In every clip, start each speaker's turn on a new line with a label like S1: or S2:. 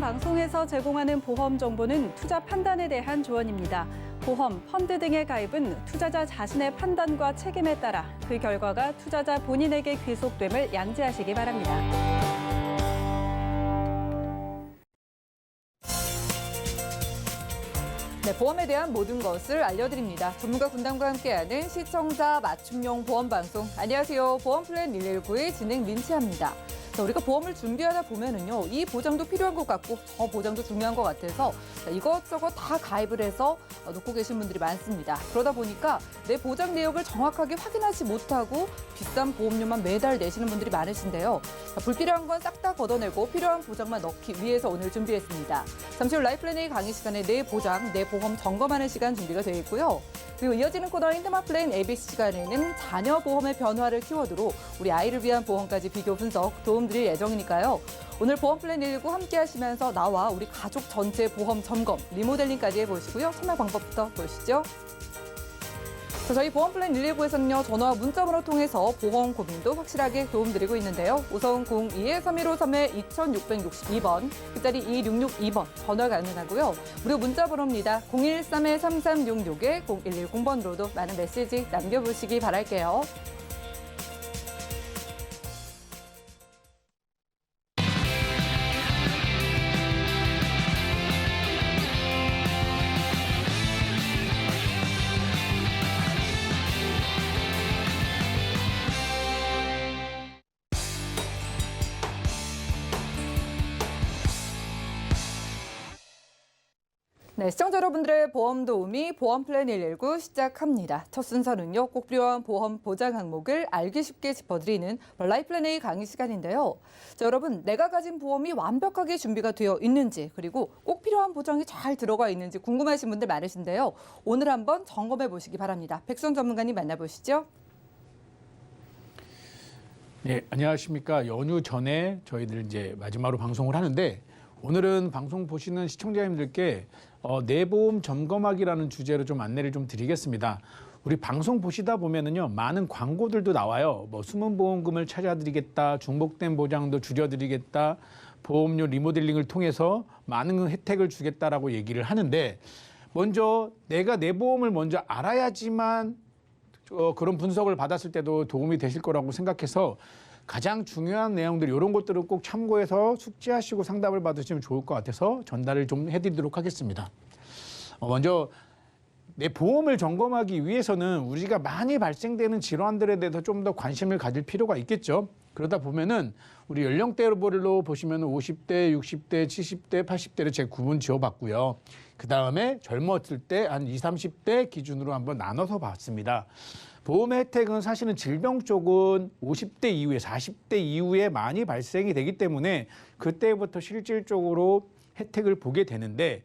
S1: 방송에서 제공하는 보험 정보는 투자 판단에 대한 조언입니다. 보험, 펀드 등의 가입은 투자자 자신의 판단과 책임에 따라 그 결과가 투자자 본인에게 귀속됨을 양지하시기 바랍니다.
S2: 네, 보험에 대한 모든 것을 알려드립니다. 전문가 군단과 함께하는 시청자 맞춤형 보험 방송. 안녕하세요. 보험플랜 119의 진행 민치합니다. 자, 우리가 보험을 준비하다 보면은요, 이 보장도 필요한 것 같고 저 보장도 중요한 것 같아서 이것저것 다 가입을 해서 놓고 계신 분들이 많습니다. 그러다 보니까 내 보장 내역을 정확하게 확인하지 못하고 비싼 보험료만 매달 내시는 분들이 많으신데요. 자, 불필요한 건 싹 다 걷어내고 필요한 보장만 넣기 위해서 오늘 준비했습니다. 잠시 후 라이플랜 A 강의 시간에 내 보장, 내 보험 점검하는 시간 준비가 되어 있고요. 그리고 이어지는 코너 힌트마플랜 ABC 시간에는 자녀 보험의 변화를 키워드로 우리 아이를 위한 보험까지 비교 분석 도움드릴 예정이니까요. 오늘 보험플랜 119 함께 하시면서 나와 우리 가족 전체 보험 점검, 리모델링까지 해보시고요. 참여 방법부터 보시죠. 자, 저희 보험플랜 119에서는요, 전화와 문자번호 통해서 보험 고민도 확실하게 도움드리고 있는데요. 우선 02-3153-2662번, 끝자리 2662번 전화 가능하고요. 무료 문자번호입니다. 013-3366-0110번으로도 많은 메시지 남겨보시기 바랄게요. 네, 시청자 여러분들의 보험 도우미 보험플랜 119 시작합니다. 첫 순서는요, 꼭 필요한 보험 보장 항목을 알기 쉽게 짚어드리는 라이플랜 A 강의 시간인데요. 자, 여러분, 내가 가진 보험이 완벽하게 준비가 되어 있는지, 그리고 꼭 필요한 보장이 잘 들어가 있는지 궁금하신 분들 많으신데요. 오늘 한번 점검해 보시기 바랍니다. 백선 전문가님 만나보시죠.
S3: 네, 안녕하십니까. 연휴 전에 저희들 이제 마지막으로 방송을 하는데, 오늘은 방송 보시는 시청자님들께 내보험 점검하기라는 주제로 좀 안내를 좀 드리겠습니다. 우리 방송 보시다 보면은요, 많은 광고들도 나와요. 뭐 숨은 보험금을 찾아드리겠다, 중복된 보장도 줄여드리겠다, 보험료 리모델링을 통해서 많은 혜택을 주겠다라고 얘기를 하는데, 먼저 내가 내 보험을 먼저 알아야지만 그런 분석을 받았을 때도 도움이 되실 거라고 생각해서 가장 중요한 내용들 이런 것들을 꼭 참고해서 숙지하시고 상담을 받으시면 좋을 것 같아서 전달을 좀 해드리도록 하겠습니다. 먼저 내 보험을 점검하기 위해서는 우리가 많이 발생되는 질환들에 대해서 좀 더 관심을 가질 필요가 있겠죠. 그러다 보면은 우리 연령대별로 보시면 50대, 60대, 70대, 80대를 제가 구분 지어봤고요. 그 다음에 젊었을 때 한 20, 30대 기준으로 한번 나눠서 봤습니다. 보험의 혜택은 사실은 질병 쪽은 50대 이후에 40대 이후에 많이 발생이 되기 때문에 그때부터 실질적으로 혜택을 보게 되는데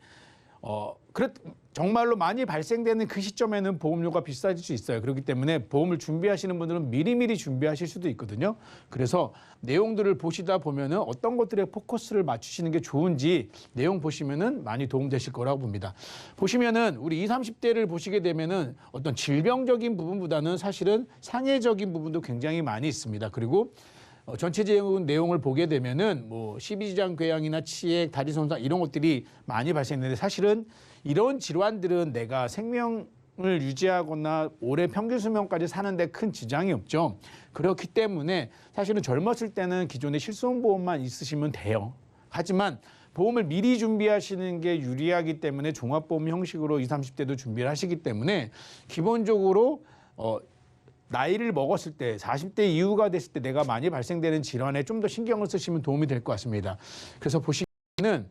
S3: 정말로 많이 발생되는 그 시점에는 보험료가 비싸질 수 있어요. 그렇기 때문에 보험을 준비하시는 분들은 미리미리 준비하실 수도 있거든요. 그래서 내용들을 보시다 보면은 어떤 것들에 포커스를 맞추시는 게 좋은지 내용 보시면은 많이 도움되실 거라고 봅니다. 보시면은 우리 20, 30대를 보시게 되면은 어떤 질병적인 부분보다는 사실은 상해적인 부분도 굉장히 많이 있습니다. 그리고 전체적인 내용을 보게 되면은 뭐 십이지장 궤양이나 치액, 다리 손상 이런 것들이 많이 발생되는데 사실은 이런 질환들은 내가 생명을 유지하거나 올해 평균 수명까지 사는데 큰 지장이 없죠. 그렇기 때문에 사실은 젊었을 때는 기존의 실손보험만 있으시면 돼요. 하지만 보험을 미리 준비하시는 게 유리하기 때문에 종합보험 형식으로 20, 30대도 준비를 하시기 때문에 기본적으로 나이를 먹었을 때 40대 이후가 됐을 때 내가 많이 발생되는 질환에 좀 더 신경을 쓰시면 도움이 될 것 같습니다. 그래서 보시면은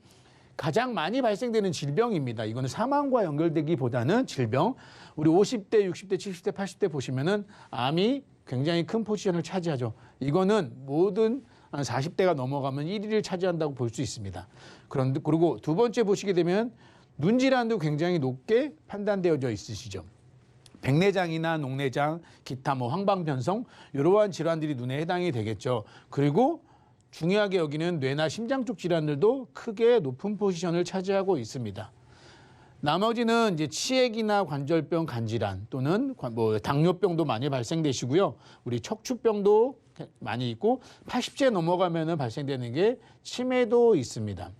S3: 가장 많이 발생되는 질병입니다. 이거는 사망과 연결되기보다는 질병. 우리 50대, 60대, 70대, 80대 보시면은 암이 굉장히 큰 포지션을 차지하죠. 이거는 모든 40대가 넘어가면 1위를 차지한다고 볼 수 있습니다. 그런데 그리고 두 번째 보시게 되면 눈 질환도 굉장히 높게 판단되어져 있으시죠. 백내장이나 녹내장, 기타 뭐 황방변성 이러한 질환들이 눈에 해당이 되겠죠. 그리고 중요하게 여기는 뇌나 심장 쪽 질환들도 크게 높은 포지션을 차지하고 있습니다. 나머지는 이제 치액이나 관절병, 간질환 또는 뭐 당뇨병도 많이 발생되시고요. 우리 척추병도 많이 있고 80세 넘어가면은 발생되는 게 치매도 있습니다.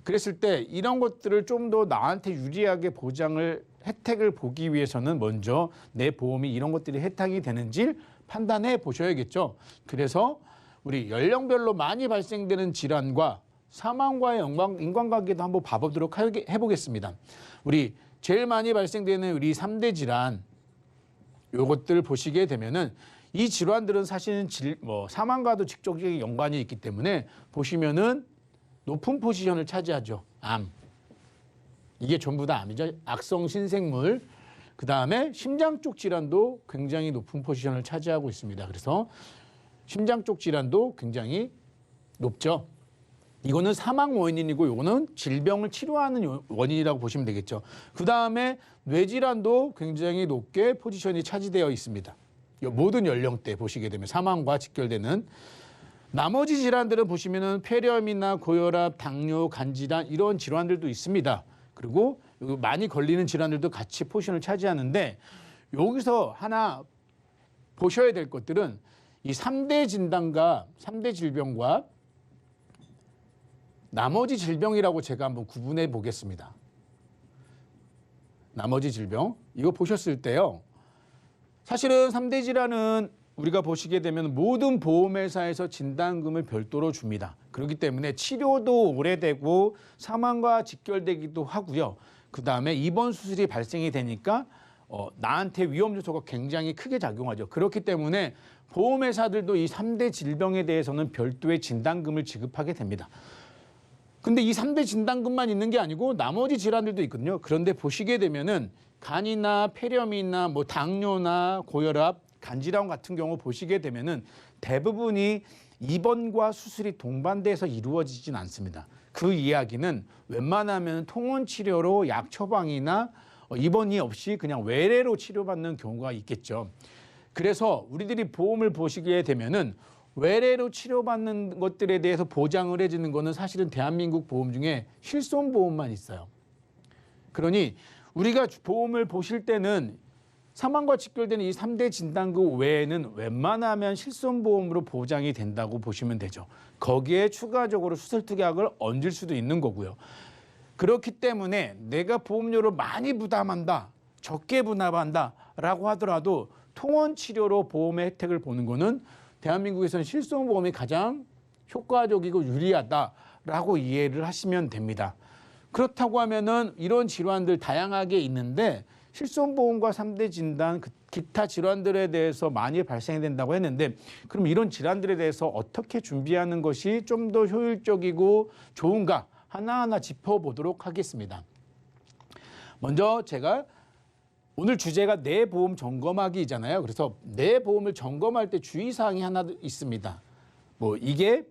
S3: 그랬을 때 이런 것들을 좀 더 나한테 유리하게 보장을 혜택을 보기 위해서는 먼저 내 보험이 이런 것들이 혜택이 되는지 판단해 보셔야겠죠. 그래서 우리 연령별로 많이 발생되는 질환과 사망과의 인과관계도 한번 봐보도록 해보겠습니다. 우리 제일 많이 발생되는 우리 3대 질환 요것들 보시게 되면은 이 질환들은 사실은 사망과도 직접적인 연관이 있기 때문에 보시면은 높은 포지션을 차지하죠. 암. 이게 전부 다 암이죠. 악성 신생물. 그다음에 심장 쪽 질환도 굉장히 높은 포지션을 차지하고 있습니다. 그래서 심장 쪽 질환도 굉장히 높죠. 이거는 사망 원인이고 이거는 질병을 치료하는 원인이라고 보시면 되겠죠. 그다음에 뇌질환도 굉장히 높게 포지션이 차지되어 있습니다. 모든 연령대 보시게 되면 사망과 직결되는 나머지 질환들은 보시면은 폐렴이나 고혈압, 당뇨, 간질환 이런 질환들도 있습니다. 그리고 많이 걸리는 질환들도 같이 포지션을 차지하는데 여기서 하나 보셔야 될 것들은 이 3대 진단과 3대 질병과 나머지 질병이라고 제가 한번 구분해 보겠습니다. 나머지 질병 이거 보셨을 때요. 사실은 3대 질환은 우리가 보시게 되면 모든 보험회사에서 진단금을 별도로 줍니다. 그렇기 때문에 치료도 오래되고 사망과 직결되기도 하고요. 그다음에 입원 수술이 발생이 되니까 나한테 위험 요소가 굉장히 크게 작용하죠. 그렇기 때문에 보험회사들도 이 3대 질병에 대해서는 별도의 진단금을 지급하게 됩니다. 근데 이 3대 진단금만 있는 게 아니고 나머지 질환들도 있거든요. 그런데 보시게 되면은 간이나 폐렴이나 뭐 당뇨나 고혈압, 간질환 같은 경우 보시게 되면은 대부분이 입원과 수술이 동반돼서 이루어지진 않습니다. 그 이야기는 웬만하면 통원 치료로 약 처방이나 입원이 없이 그냥 외래로 치료받는 경우가 있겠죠. 그래서 우리들이 보험을 보시게 되면은 외래로 치료받는 것들에 대해서 보장을 해주는 거는 사실은 대한민국 보험 중에 실손보험만 있어요. 그러니 우리가 보험을 보실 때는 사망과 직결되는 이 3대 진단금 외에는 웬만하면 실손보험으로 보장이 된다고 보시면 되죠. 거기에 추가적으로 수술특약을 얹을 수도 있는 거고요. 그렇기 때문에 내가 보험료를 많이 부담한다, 적게 부담한다라고 하더라도 통원치료로 보험의 혜택을 보는 거는 대한민국에서는 실손보험이 가장 효과적이고 유리하다라고 이해를 하시면 됩니다. 그렇다고 하면은 이런 질환들 다양하게 있는데 실손보험과 3대 진단, 기타 질환들에 대해서 많이 발생이 된다고 했는데 그럼 이런 질환들에 대해서 어떻게 준비하는 것이 좀 더 효율적이고 좋은가 하나하나 짚어보도록 하겠습니다. 먼저 제가 오늘 주제가 내 보험 점검하기잖아요. 그래서 내 보험을 점검할 때 주의사항이 하나 있습니다. 뭐 이게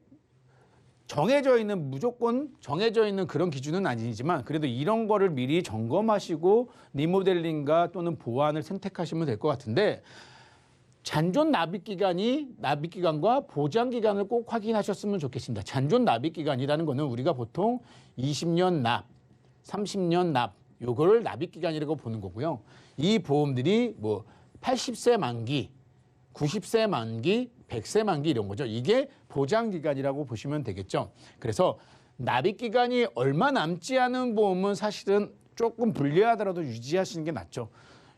S3: 무조건 정해져 있는 그런 기준은 아니지만 그래도 이런 거를 미리 점검하시고 리모델링과 또는 보완을 선택하시면 될 것 같은데 잔존 납입기간과 보장기간을 꼭 확인하셨으면 좋겠습니다. 잔존 납입기간이라는 거는 우리가 보통 20년 납, 30년 납 요거를 납입기간이라고 보는 거고요. 이 보험들이 뭐 80세 만기, 90세 만기, 100세 만기 이런 거죠. 이게 보장기간이라고 보시면 되겠죠. 그래서 납입기간이 얼마 남지 않은 보험은 사실은 조금 불리하더라도 유지하시는 게 낫죠.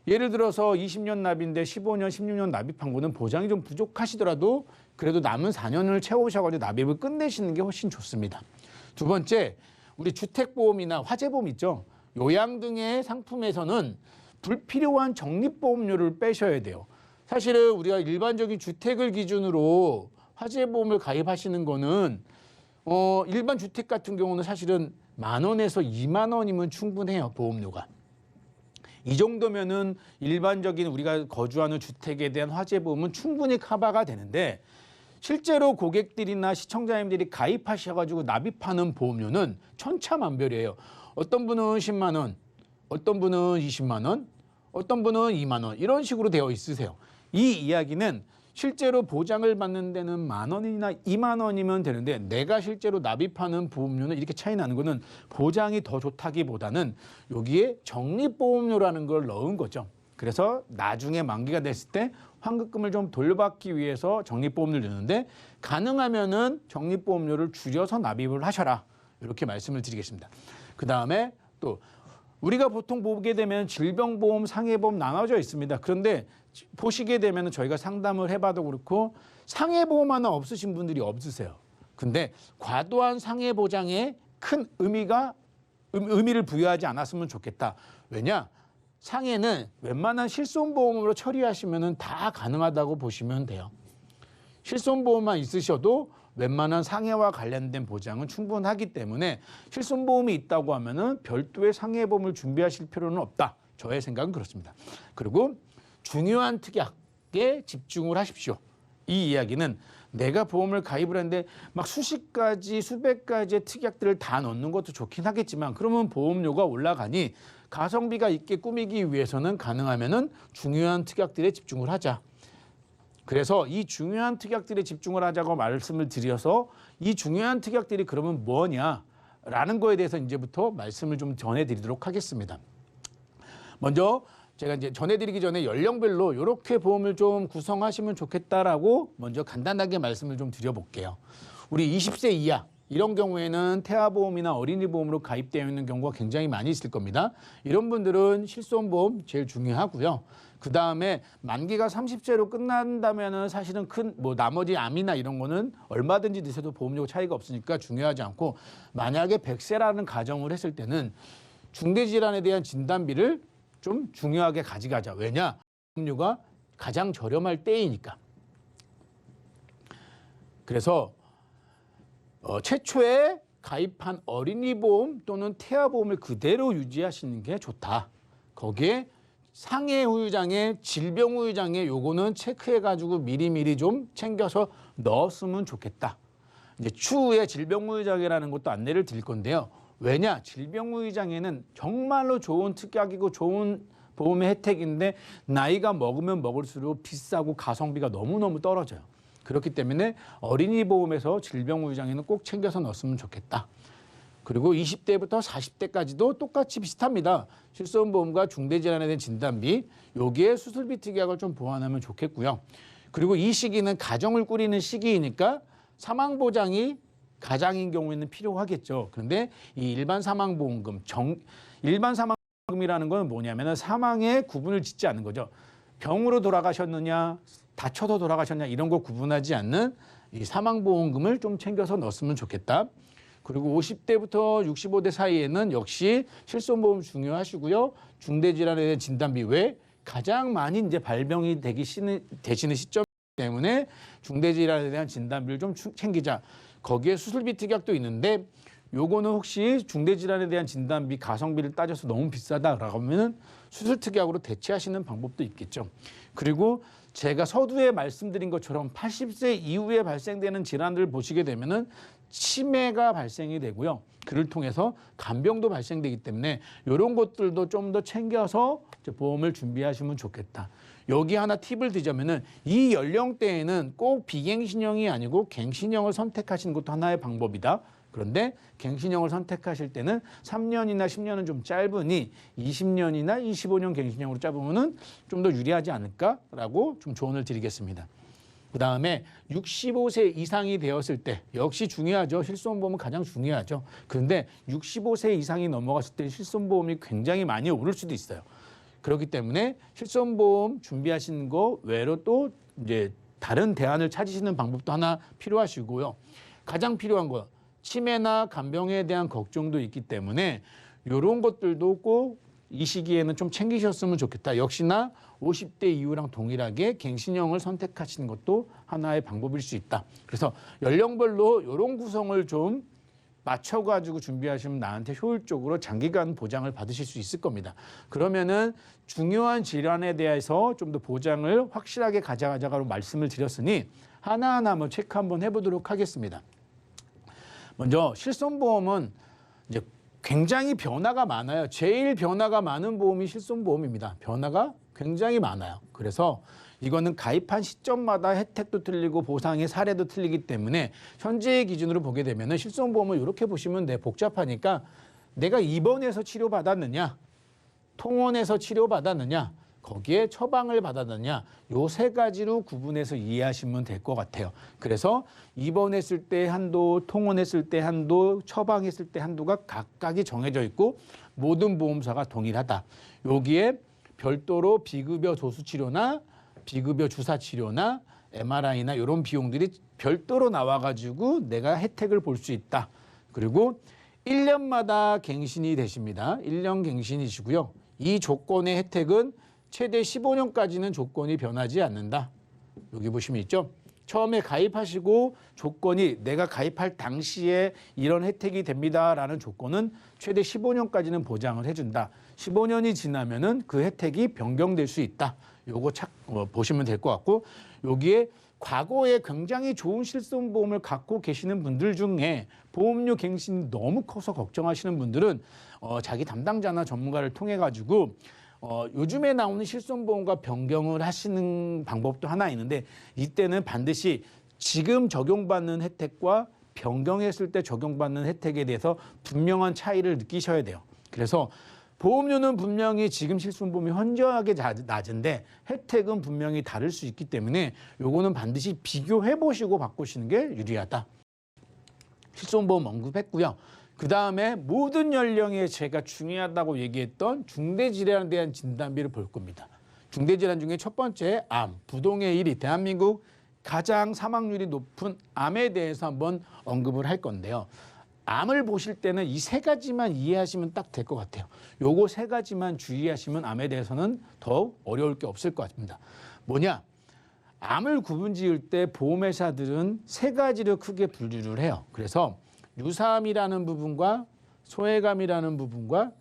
S3: 예를 들어서 20년 납인데 15년, 16년 납입한 거는 보장이 좀 부족하시더라도 그래도 남은 4년을 채우셔가지고 납입을 끝내시는 게 훨씬 좋습니다. 두 번째, 우리 주택보험이나 화재보험 있죠. 요양 등의 상품에서는 불필요한 적립보험료를 빼셔야 돼요. 사실은 우리가 일반적인 주택을 기준으로 화재보험을 가입하시는 거는 일반 주택 같은 경우는 사실은 10,000원에서 20,000원이면 충분해요. 보험료가. 이 정도면은 일반적인 우리가 거주하는 주택에 대한 화재보험은 충분히 커버가 되는데 실제로 고객들이나 시청자님들이 가입하셔가지고 납입하는 보험료는 천차만별이에요. 어떤 분은 10만 원, 어떤 분은 20만 원, 어떤 분은 2만 원 이런 식으로 되어 있으세요. 이 이야기는 실제로 보장을 받는 데는 10,000원이나 20,000원이면 되는데 내가 실제로 납입하는 보험료는 이렇게 차이 나는 거는 보장이 더 좋다기보다는 여기에 적립보험료라는 걸 넣은 거죠. 그래서 나중에 만기가 됐을 때 환급금을 좀 돌려받기 위해서 적립보험료를 넣는데 가능하면은 적립보험료를 줄여서 납입을 하셔라. 이렇게 말씀을 드리겠습니다. 그다음에 또 우리가 보통 보게 되면 질병보험, 상해보험 나눠져 있습니다. 그런데 보시게 되면 저희가 상담을 해봐도 그렇고 상해보험 하나 없으신 분들이 없으세요. 근데 과도한 상해보장에 큰 의미를 부여하지 않았으면 좋겠다. 왜냐? 상해는 웬만한 실손보험으로 처리하시면 다 가능하다고 보시면 돼요. 실손보험만 있으셔도 웬만한 상해와 관련된 보장은 충분하기 때문에 실손보험이 있다고 하면은 별도의 상해보험을 준비하실 필요는 없다. 저의 생각은 그렇습니다. 그리고 중요한 특약에 집중을 하십시오. 이 이야기는 내가 보험을 가입을 했는데 막 수십 가지, 수백 가지의 특약들을 다 넣는 것도 좋긴 하겠지만 그러면 보험료가 올라가니 가성비가 있게 꾸미기 위해서는 가능하면은 중요한 특약들에 집중을 하자. 그래서 이 중요한 특약들에 집중을 하자고 말씀을 드려서 이 중요한 특약들이 그러면 뭐냐라는 거에 대해서 이제부터 말씀을 좀 전해드리도록 하겠습니다. 먼저 제가 이제 전해드리기 전에 연령별로 이렇게 보험을 좀 구성하시면 좋겠다라고 먼저 간단하게 말씀을 좀 드려볼게요. 우리 20세 이하 이런 경우에는 태아보험이나 어린이보험으로 가입되어 있는 경우가 굉장히 많이 있을 겁니다. 이런 분들은 실손보험 제일 중요하고요. 그 다음에 만기가 30세로 끝난다면은 사실은 큰 나머지 암이나 이런 거는 얼마든지 드셔도 보험료 차이가 없으니까 중요하지 않고 만약에 100세라는 가정을 했을 때는 중대질환에 대한 진단비를 좀 중요하게 가져가자. 왜냐? 보험료가 가장 저렴할 때이니까. 그래서 최초에 가입한 어린이보험 또는 태아보험을 그대로 유지하시는 게 좋다. 거기에 상해 후유장애, 질병 후유장애 요거는 체크해가지고 미리미리 좀 챙겨서 넣었으면 좋겠다. 이제 추후에 질병 후유장애라는 것도 안내를 드릴 건데요. 왜냐? 질병 후유장애는 정말로 좋은 특약이고 좋은 보험의 혜택인데 나이가 먹으면 먹을수록 비싸고 가성비가 너무너무 떨어져요. 그렇기 때문에 어린이 보험에서 질병 후유장애는 꼭 챙겨서 넣었으면 좋겠다. 그리고 20대부터 40대까지도 똑같이 비슷합니다. 실손보험과 중대질환에 대한 진단비, 여기에 수술비 특약을 좀 보완하면 좋겠고요. 그리고 이 시기는 가정을 꾸리는 시기이니까 사망보장이 가장인 경우에는 필요하겠죠. 그런데 이 일반 사망보험금, 일반 사망보험금이라는 건 뭐냐면 사망에 구분을 짓지 않는 거죠. 병으로 돌아가셨느냐, 다쳐서 돌아가셨냐 이런 거 구분하지 않는 이 사망보험금을 좀 챙겨서 넣었으면 좋겠다. 그리고 50대부터 65대 사이에는 역시 실손보험 중요하시고요. 중대질환에 대한 진단비 외에 가장 많이 이제 발병이 되시는 시점 때문에 중대질환에 대한 진단비를 좀 챙기자. 거기에 수술비 특약도 있는데 요거는 혹시 중대질환에 대한 진단비 가성비를 따져서 너무 비싸다라고 하면 수술 특약으로 대체하시는 방법도 있겠죠. 그리고 제가 서두에 말씀드린 것처럼 80세 이후에 발생되는 질환들을 보시게 되면은 치매가 발생이 되고요. 그를 통해서 간병도 발생되기 때문에 이런 것들도 좀 더 챙겨서 보험을 준비하시면 좋겠다. 여기 하나 팁을 드자면은 이 연령대에는 꼭 비갱신형이 아니고 갱신형을 선택하시는 것도 하나의 방법이다. 그런데 갱신형을 선택하실 때는 3년이나 10년은 좀 짧으니 20년이나 25년 갱신형으로 잡으면은 좀 더 유리하지 않을까라고 좀 조언을 드리겠습니다. 그다음에 65세 이상이 되었을 때 역시 중요하죠. 실손보험은 가장 중요하죠. 그런데 65세 이상이 넘어갔을 때 실손보험이 굉장히 많이 오를 수도 있어요. 그렇기 때문에 실손보험 준비하시는 거 외로 또 이제 다른 대안을 찾으시는 방법도 하나 필요하시고요. 가장 필요한 거 치매나 간병에 대한 걱정도 있기 때문에 이런 것들도 꼭 이 시기에는 좀 챙기셨으면 좋겠다. 역시나 50대 이후랑 동일하게 갱신형을 선택하시는 것도 하나의 방법일 수 있다. 그래서 연령별로 이런 구성을 좀 맞춰가지고 준비하시면 나한테 효율적으로 장기간 보장을 받으실 수 있을 겁니다. 그러면은 중요한 질환에 대해서 좀 더 보장을 확실하게 가져가자고 말씀을 드렸으니 하나하나 한번 체크 한번 해보도록 하겠습니다. 먼저 실손보험은 이제 굉장히 변화가 많아요. 제일 변화가 많은 보험이 실손보험입니다. 변화가 굉장히 많아요. 그래서 이거는 가입한 시점마다 혜택도 틀리고 보상의 사례도 틀리기 때문에 현재의 기준으로 보게 되면 실손보험을 이렇게 보시면 돼. 복잡하니까 내가 입원해서 치료받았느냐, 통원에서 치료받았느냐, 거기에 처방을 받았느냐 요 세 가지로 구분해서 이해하시면 될 것 같아요. 그래서 입원했을 때 한도, 통원했을 때 한도, 처방했을 때 한도가 각각이 정해져 있고 모든 보험사가 동일하다. 여기에 별도로 비급여 도수치료나 비급여 주사치료나 MRI나 이런 비용들이 별도로 나와가지고 내가 혜택을 볼 수 있다. 그리고 1년마다 갱신이 되십니다. 1년 갱신이시고요. 이 조건의 혜택은 최대 15년까지는 조건이 변하지 않는다. 여기 보시면 있죠. 처음에 가입하시고 조건이 내가 가입할 당시에 이런 혜택이 됩니다라는 조건은 최대 15년까지는 보장을 해준다. 15년이 지나면은 그 혜택이 변경될 수 있다. 요거 보시면 될 것 같고 여기에 과거에 굉장히 좋은 실손보험을 갖고 계시는 분들 중에 보험료 갱신이 너무 커서 걱정하시는 분들은 자기 담당자나 전문가를 통해 가지고 요즘에 나오는 실손보험과 변경을 하시는 방법도 하나 있는데 이때는 반드시 지금 적용받는 혜택과 변경했을 때 적용받는 혜택에 대해서 분명한 차이를 느끼셔야 돼요. 그래서 보험료는 분명히 지금 실손보험이 현저하게 낮은데 혜택은 분명히 다를 수 있기 때문에 요거는 반드시 비교해 보시고 바꾸시는 게 유리하다. 실손보험 언급했고요. 그 다음에 모든 연령에 제가 중요하다고 얘기했던 중대질환에 대한 진단비를 볼 겁니다. 중대질환 중에 첫 번째 암, 부동의 1위, 대한민국 가장 사망률이 높은 암에 대해서 한번 언급을 할 건데요. 암을 보실 때는 이 세 가지만 이해하시면 딱 될 것 같아요. 요거 세 가지만 주의하시면 암에 대해서는 더욱 어려울 게 없을 것 같습니다. 뭐냐? 암을 구분지을 때 보험회사들은 세 가지로 크게 분류를 해요. 그래서 유사암이라는 부분과 소외감이라는 부분과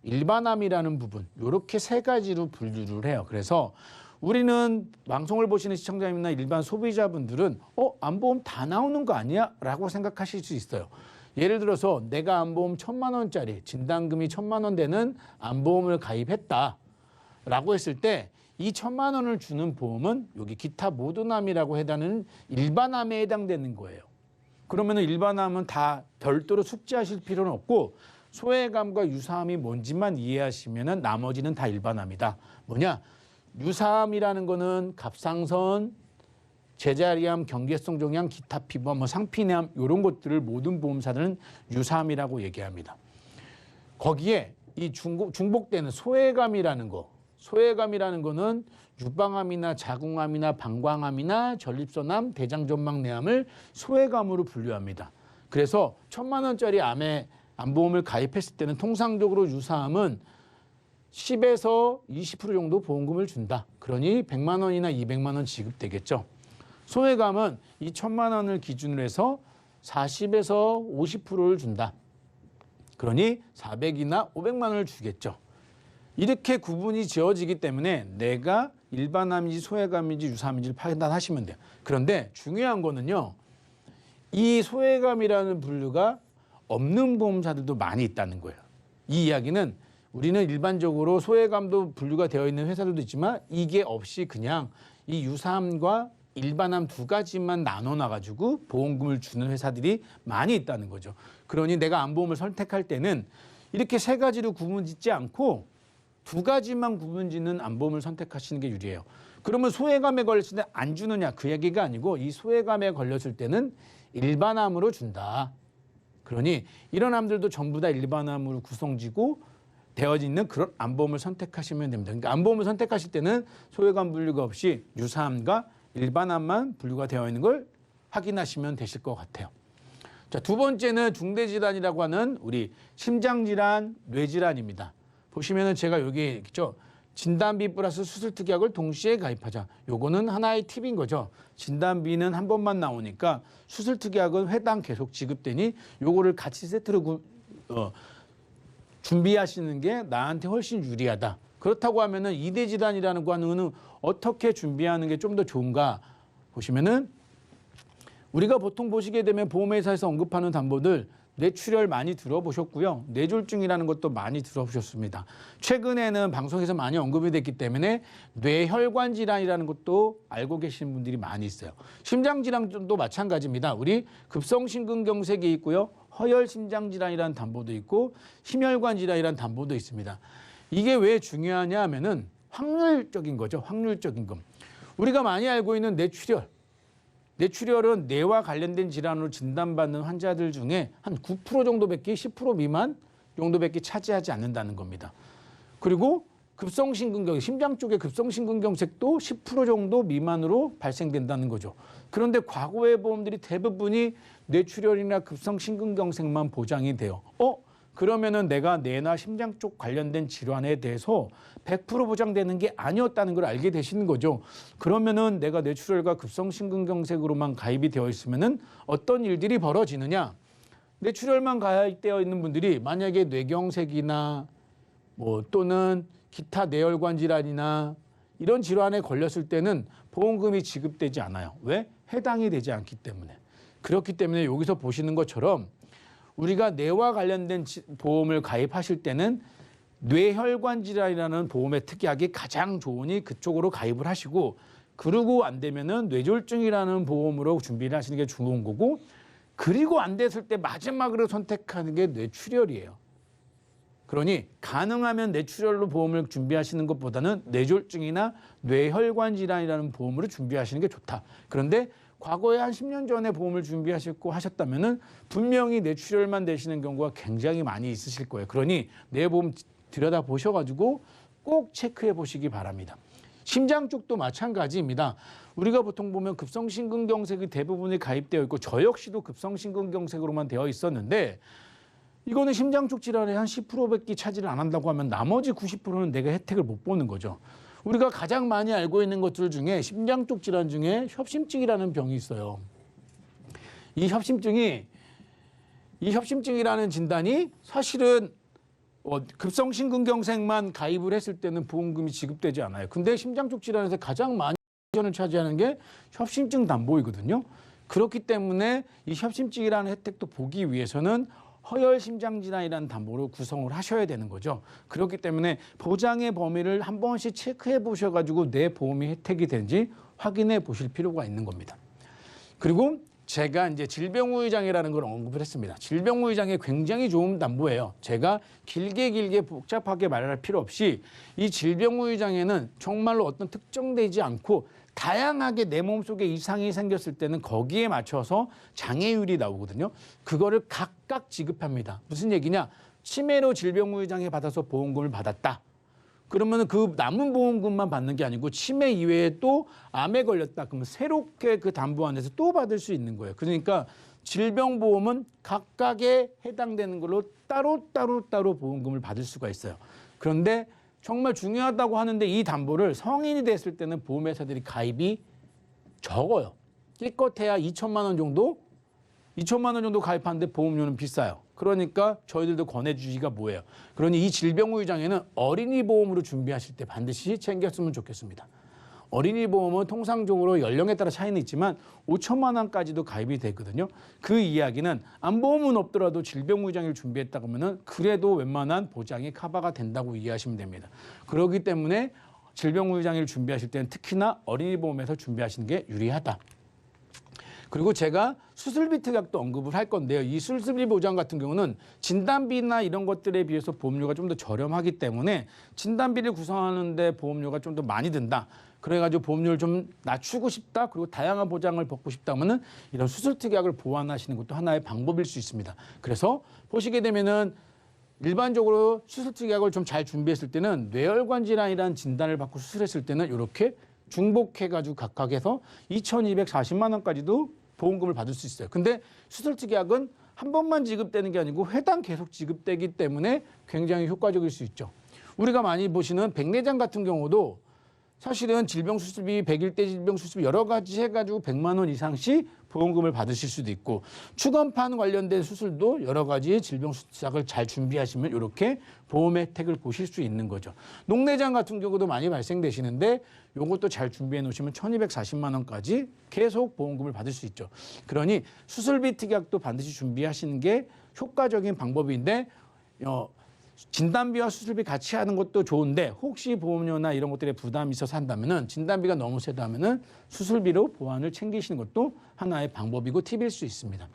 S3: 일반암이라는 부분 이렇게 세 가지로 분류를 해요. 그래서 우리는 방송을 보시는 시청자님이나 일반 소비자분들은 암보험 다 나오는 거 아니야? 라고 생각하실 수 있어요. 예를 들어서 내가 암보험 1,000만 원짜리 진단금이 1,000만 원 되는 암보험을 가입했다 라고 했을 때 이 1,000만 원을 주는 보험은 여기 기타 모든 암이라고 해당하는 일반암에 해당되는 거예요. 그러면 일반암은 다 별도로 숙지하실 필요는 없고 소외감과 유사암이 뭔지만 이해하시면 나머지는 다 일반암이다. 뭐냐? 유사암이라는 거는 갑상선, 제자리암, 경계성 종양, 기타 피부암, 상피내암 이런 것들을 모든 보험사들은 유사암이라고 얘기합니다. 거기에 이 중복되는 소외감이라는 거, 소외감이라는 거는 유방암이나 자궁암이나 방광암이나 전립선암, 대장전막내암을 소외감으로 분류합니다. 그래서 1,000만 원짜리 암보험을 가입했을 때는 통상적으로 유사암은 10에서 20% 정도 보험금을 준다. 그러니 100만 원이나 200만 원 지급되겠죠. 소외감은 이 1,000만 원을 기준으로 해서 40에서 50%를 준다. 그러니 400이나 500만 원을 주겠죠. 이렇게 구분이 지어지기 때문에 내가 일반암인지 소외감인지 유사암인지를 판단하시면 돼요. 그런데 중요한 거는요. 이 소외감이라는 분류가 없는 보험사들도 많이 있다는 거예요. 이 이야기는 우리는 일반적으로 소외감도 분류가 되어 있는 회사들도 있지만 이게 없이 그냥 이 유사암과 일반암 두 가지만 나눠놔가지고 보험금을 주는 회사들이 많이 있다는 거죠. 그러니 내가 암보험을 선택할 때는 이렇게 세 가지로 구분짓지 않고 두 가지만 구분짓는 암보험을 선택하시는 게 유리해요. 그러면 소외감에 걸렸을 때 안 주느냐 그 얘기가 아니고 이 소외감에 걸렸을 때는 일반암으로 준다. 그러니 이런 암들도 전부 다 일반암으로 구성지고 되어 있는 그런 암보험을 선택하시면 됩니다. 그러니까 암보험을 선택하실 때는 소외감 분류가 없이 유사암과 일반암만 분류가 되어 있는 걸 확인하시면 되실 것 같아요. 자, 두 번째는 중대질환이라고 하는 우리 심장질환, 뇌질환입니다. 보시면은 제가 여기 있죠. 진단비 플러스 수술특약을 동시에 가입하자. 요거는 하나의 팁인 거죠. 진단비는 한 번만 나오니까 수술특약은 회당 계속 지급되니 요거를 같이 세트로 준비하시는 게 나한테 훨씬 유리하다. 그렇다고 하면은 이대질환이라는 거는 어떻게 준비하는 게 좀 더 좋은가 보시면은 우리가 보통 보시게 되면 보험회사에서 언급하는 담보들 뇌출혈 많이 들어보셨고요. 뇌졸중이라는 것도 많이 들어보셨습니다. 최근에는 방송에서 많이 언급이 됐기 때문에 뇌혈관 질환이라는 것도 알고 계시는 분들이 많이 있어요. 심장질환도 마찬가지입니다. 우리 급성심근경색이 있고요. 허혈심장질환이라는 담보도 있고 심혈관 질환이라는 담보도 있습니다. 이게 왜 중요하냐 하면은 확률적인 거죠. 확률적인 금. 우리가 많이 알고 있는 뇌출혈. 뇌출혈은 뇌와 관련된 질환으로 진단받는 환자들 중에 한 9% 정도밖에 10% 미만 정도밖에 차지하지 않는다는 겁니다. 그리고 급성심근경색, 심장 쪽의 급성심근경색도 10% 정도 미만으로 발생된다는 거죠. 그런데 과거의 보험들이 대부분이 뇌출혈이나 급성심근경색만 보장이 돼요. 그러면은 내가 뇌나 심장 쪽 관련된 질환에 대해서 100% 보장되는 게 아니었다는 걸 알게 되시는 거죠. 그러면은 내가 뇌출혈과 급성심근경색으로만 가입이 되어 있으면은 어떤 일들이 벌어지느냐? 뇌출혈만 가입되어 있는 분들이 만약에 뇌경색이나 뭐 또는 기타 뇌혈관 질환이나 이런 질환에 걸렸을 때는 보험금이 지급되지 않아요. 왜? 해당이 되지 않기 때문에. 그렇기 때문에 여기서 보시는 것처럼 우리가 뇌와 관련된 보험을 가입하실 때는 뇌혈관 질환이라는 보험의 특약이 가장 좋으니 그쪽으로 가입을 하시고, 그러고 안 되면은 뇌졸중이라는 보험으로 준비를 하시는 게 좋은 거고, 그리고 안 됐을 때 마지막으로 선택하는 게 뇌출혈이에요. 그러니 가능하면 뇌출혈로 보험을 준비하시는 것보다는 뇌졸중이나 뇌혈관 질환이라는 보험으로 준비하시는 게 좋다. 그런데 과거에 한 10년 전에 보험을 준비하셨고 하셨다면은 분명히 뇌출혈만 되시는 경우가 굉장히 많이 있으실 거예요. 그러니 내 보험 들여다 보셔가지고 꼭 체크해 보시기 바랍니다. 심장 쪽도 마찬가지입니다. 우리가 보통 보면 급성심근경색이 대부분이 가입되어 있고 저 역시도 급성심근경색으로만 되어 있었는데, 이거는 심장 쪽 질환의 한 10%밖에 차지를 안 한다고 하면 나머지 90%는 내가 혜택을 못 보는 거죠. 우리가 가장 많이 알고 있는 것들 중에 심장 쪽 질환 중에 협심증이라는 병이 있어요. 이 협심증이라는 진단이 사실은 급성심근경색만 가입을 했을 때는 보험금이 지급되지 않아요. 근데 심장 쪽 질환에서 가장 많이 을 차지하는 게 협심증 담보이거든요. 그렇기 때문에 이 협심증이라는 혜택도 보기 위해서는 허혈심장질환이라는 담보로 구성을 하셔야 되는 거죠. 그렇기 때문에 보장의 범위를 한 번씩 체크해 보셔가지고 내 보험이 혜택이 되는지 확인해 보실 필요가 있는 겁니다. 그리고 제가 이제 질병우의장애라는 걸 언급을 했습니다. 질병우의장애 굉장히 좋은 담보예요. 제가 길게 복잡하게 말할 필요 없이 이 질병우의장애는 정말로 어떤 특정되지 않고 다양하게 내 몸속에 이상이 생겼을 때는 거기에 맞춰서 장애율이 나오거든요. 그거를 각각 지급합니다. 무슨 얘기냐? 치매로 질병우의장애 받아서 보험금을 받았다. 그러면 그 남은 보험금만 받는 게 아니고 치매 이외에 또 암에 걸렸다. 그러면 새롭게 그 담보 안에서 또 받을 수 있는 거예요. 그러니까 질병보험은 각각에 해당되는 걸로 따로 보험금을 받을 수가 있어요. 그런데 정말 중요하다고 하는데 이 담보를 성인이 됐을 때는 보험회사들이 가입이 적어요. 기껏해야 2천만 원 정도? 2천만 원 정도 가입하는데 보험료는 비싸요. 그러니까 저희들도 권해주기가 뭐예요? 그러니 이 질병우의장애는 어린이 보험으로 준비하실 때 반드시 챙겼으면 좋겠습니다. 어린이 보험은 통상적으로 연령에 따라 차이는 있지만 5천만 원까지도 가입이 되거든요. 그 이야기는 암보험은 없더라도 질병우의장애를 준비했다고 하면은 그래도 웬만한 보장이 커버가 된다고 이해하시면 됩니다. 그렇기 때문에 질병우의장애를 준비하실 때는 특히나 어린이 보험에서 준비하시는 게 유리하다. 그리고 제가 수술비 특약도 언급을 할 건데요. 이 수술비 보장 같은 경우는 진단비나 이런 것들에 비해서 보험료가 좀 더 저렴하기 때문에 진단비를 구성하는데 보험료가 좀 더 많이 든다. 그래가지고 보험료를 좀 낮추고 싶다. 그리고 다양한 보장을 받고 싶다면은 이런 수술 특약을 보완하시는 것도 하나의 방법일 수 있습니다. 그래서 보시게 되면은 일반적으로 수술 특약을 좀 잘 준비했을 때는 뇌혈관 질환이라는 진단을 받고 수술했을 때는 이렇게 중복해가지고 각각 해서 2,240만 원까지도 보험금을 받을 수 있어요. 근데 수술 특약은 한 번만 지급되는 게 아니고 회당 계속 지급되기 때문에 굉장히 효과적일 수 있죠. 우리가 많이 보시는 백내장 같은 경우도 사실은 질병수술비, 100일대 질병수술비 여러 가지 해가지고 100만 원 이상씩 보험금을 받으실 수도 있고, 추간판 관련된 수술도 여러 가지 질병수술을 잘 준비하시면 이렇게 보험 혜택을 보실 수 있는 거죠. 녹내장 같은 경우도 많이 발생되시는데 이것도 잘 준비해 놓으시면 1,240만 원까지 계속 보험금을 받을 수 있죠. 그러니 수술비 특약도 반드시 준비하시는 게 효과적인 방법인데, 진단비와 수술비 같이 하는 것도 좋은데 혹시 보험료나 이런 것들에 부담이 있어서 한다면은, 진단비가 너무 세다면은 수술비로 보완을 챙기시는 것도 하나의 방법이고 팁일 수 있습니다.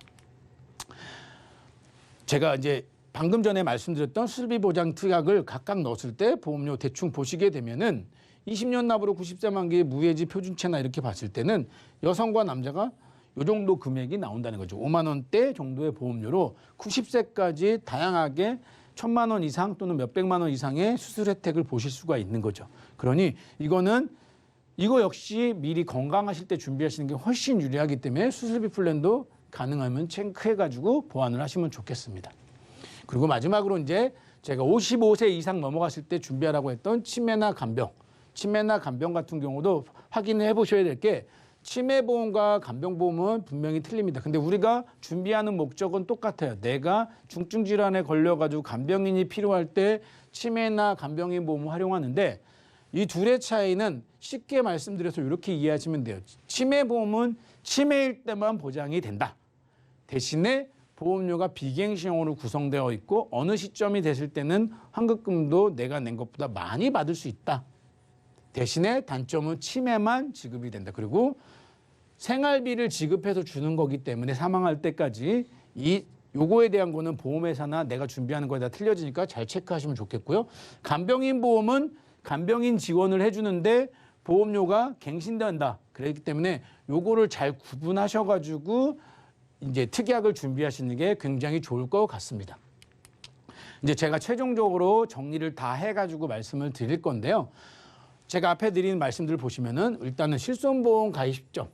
S3: 제가 이제 방금 전에 말씀드렸던 수술비 보장 특약을 각각 넣었을 때 보험료 대충 보시게 되면은 20년 납으로 90세 만기의 무해지 표준체나 이렇게 봤을 때는 여성과 남자가 이 정도 금액이 나온다는 거죠. 5만 원대 정도의 보험료로 90세까지 다양하게 1,000만 원 이상 또는 몇백만 원 이상의 수술 혜택을 보실 수가 있는 거죠. 그러니 이거 역시 미리 건강하실 때 준비하시는 게 훨씬 유리하기 때문에 수술비 플랜도 가능하면 체크해가지고 보완을 하시면 좋겠습니다. 그리고 마지막으로 이제 제가 55세 이상 넘어갔을 때 준비하라고 했던 치매나 간병 같은 경우도 확인해 보셔야 될 게 치매보험과 간병보험은 분명히 틀립니다. 근데 우리가 준비하는 목적은 똑같아요. 내가 중증 질환에 걸려가지고 간병인이 필요할 때 치매나 간병인 보험을 활용하는데 이 둘의 차이는 쉽게 말씀드려서 이렇게 이해하시면 돼요. 치매보험은 치매일 때만 보장이 된다. 대신에 보험료가 비갱신형으로 구성되어 있고 어느 시점이 됐을 때는 환급금도 내가 낸 것보다 많이 받을 수 있다. 대신에 단점은 치매만 지급이 된다. 그리고 생활비를 지급해서 주는 거기 때문에 사망할 때까지 요거에 대한 거는 보험회사나 내가 준비하는 거에 다 틀려지니까 잘 체크하시면 좋겠고요. 간병인 보험은 간병인 지원을 해주는데 보험료가 갱신된다. 그렇기 때문에 요거를 잘 구분하셔가지고 이제 특약을 준비하시는 게 굉장히 좋을 것 같습니다. 이제 제가 최종적으로 정리를 다 해가지고 말씀을 드릴 건데요. 제가 앞에 드린 말씀들을 보시면은 일단은 실손보험 가입 시점.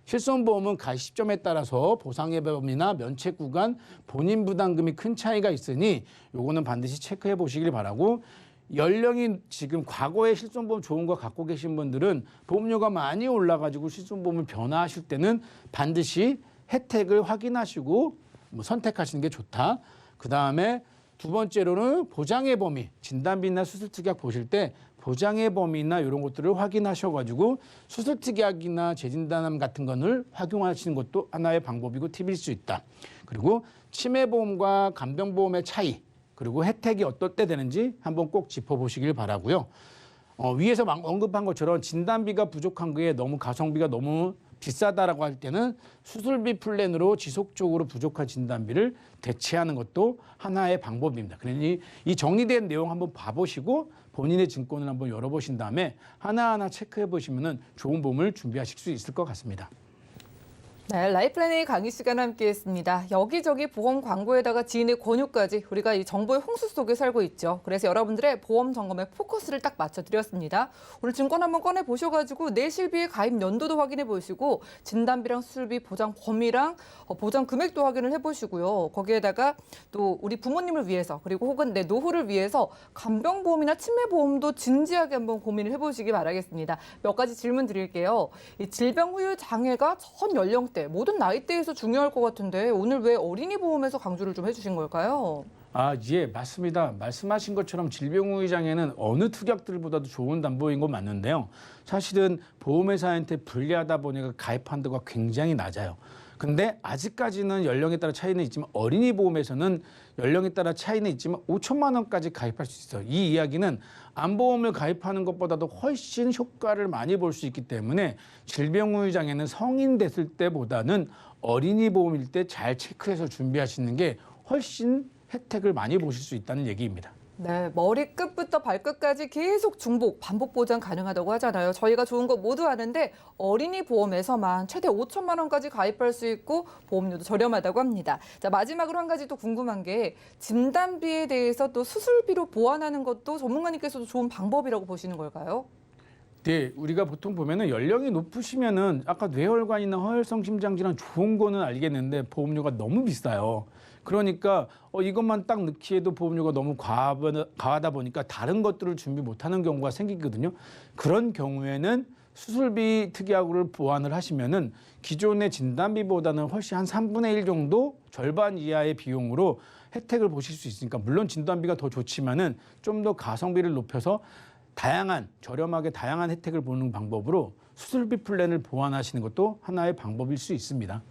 S3: 실손보험은 가입 시점에 따라서 보상의 범위나 면책 구간, 본인 부담금이 큰 차이가 있으니 요거는 반드시 체크해 보시길 바라고 연령이 지금 과거에 실손보험 좋은 거 갖고 계신 분들은 보험료가 많이 올라가지고 실손보험을 변화하실 때는 반드시 혜택을 확인하시고 선택하시는 게 좋다. 그다음에 두 번째로는 보장의 범위, 진단비나 수술특약 보실 때 보장의 범위나 이런 것들을 확인하셔가지고 수술특약이나 재진단함 같은 거를 활용하시는 것도 하나의 방법이고 팁일 수 있다. 그리고 치매보험과 간병보험의 차이, 그리고 혜택이 어떨 때 되는지 한번 꼭 짚어보시길 바라고요. 위에서 언급한 것처럼 진단비가 부족한 거에 너무 가성비가 너무 비싸다라고 할 때는 수술비 플랜으로 지속적으로 부족한 진단비를 대체하는 것도 하나의 방법입니다. 그러니 이 정리된 내용 한번 봐보시고 본인의 증권을 한번 열어보신 다음에 하나하나 체크해 보시면 좋은 보험을 준비하실 수 있을 것 같습니다.
S2: 네, 라이프라인의 강의 시간 함께했습니다. 여기저기 보험 광고에다가 지인의 권유까지 우리가 이 정보의 홍수 속에 살고 있죠. 그래서 여러분들의 보험 점검에 포커스를 딱 맞춰드렸습니다. 오늘 증권 한번 꺼내 보셔가지고 내 실비의 가입 연도도 확인해 보시고 진단비랑 수술비 보장 범위랑 보장 금액도 확인을 해보시고요. 거기에다가 또 우리 부모님을 위해서 그리고 혹은 내 노후를 위해서 간병보험이나 치매보험도 진지하게 한번 고민을 해보시기 바라겠습니다. 몇 가지 질문 드릴게요. 이 질병 후유 장애가 전 연령대 모든 나이대에서 중요할 것 같은데 오늘 왜 어린이 보험에서 강조를 좀 해주신 걸까요?
S3: 예, 맞습니다. 말씀하신 것처럼 질병 후유 장애는 어느 특약들보다도 좋은 담보인 건 맞는데요. 사실은 보험회사한테 불리하다 보니까 가입 한도가 굉장히 낮아요. 근데 아직까지는 연령에 따라 차이는 있지만 어린이 보험에서는 연령에 따라 차이는 있지만 5천만 원까지 가입할 수 있어요. 이 이야기는 암보험을 가입하는 것보다도 훨씬 효과를 많이 볼 수 있기 때문에 질병 후유 장애는 성인 됐을 때보다는 어린이 보험일 때 잘 체크해서 준비하시는 게 훨씬 혜택을 많이 보실 수 있다는 얘기입니다.
S2: 네, 머리끝부터 발끝까지 계속 중복, 반복 보장 가능하다고 하잖아요. 저희가 좋은 거 모두 아는데 어린이 보험에서만 최대 5천만 원까지 가입할 수 있고 보험료도 저렴하다고 합니다. 자, 마지막으로 한 가지 또 궁금한 게 진단비에 대해서 또 수술비로 보완하는 것도 전문가님께서도 좋은 방법이라고 보시는 걸까요?
S3: 네, 우리가 보통 보면은 연령이 높으시면은 아까 뇌혈관이나 허혈성 심장질환 좋은 거는 알겠는데 보험료가 너무 비싸요. 그러니까 이것만 딱 넣기에도 보험료가 너무 과하다 보니까 다른 것들을 준비 못하는 경우가 생기거든요. 그런 경우에는 수술비 특약으로 보완을 하시면은 기존의 진단비보다는 훨씬 한 3분의 1 정도 절반 이하의 비용으로 혜택을 보실 수 있으니까 물론 진단비가 더 좋지만은 좀 더 가성비를 높여서 저렴하게 다양한 혜택을 보는 방법으로 수술비 플랜을 보완하시는 것도 하나의 방법일 수 있습니다.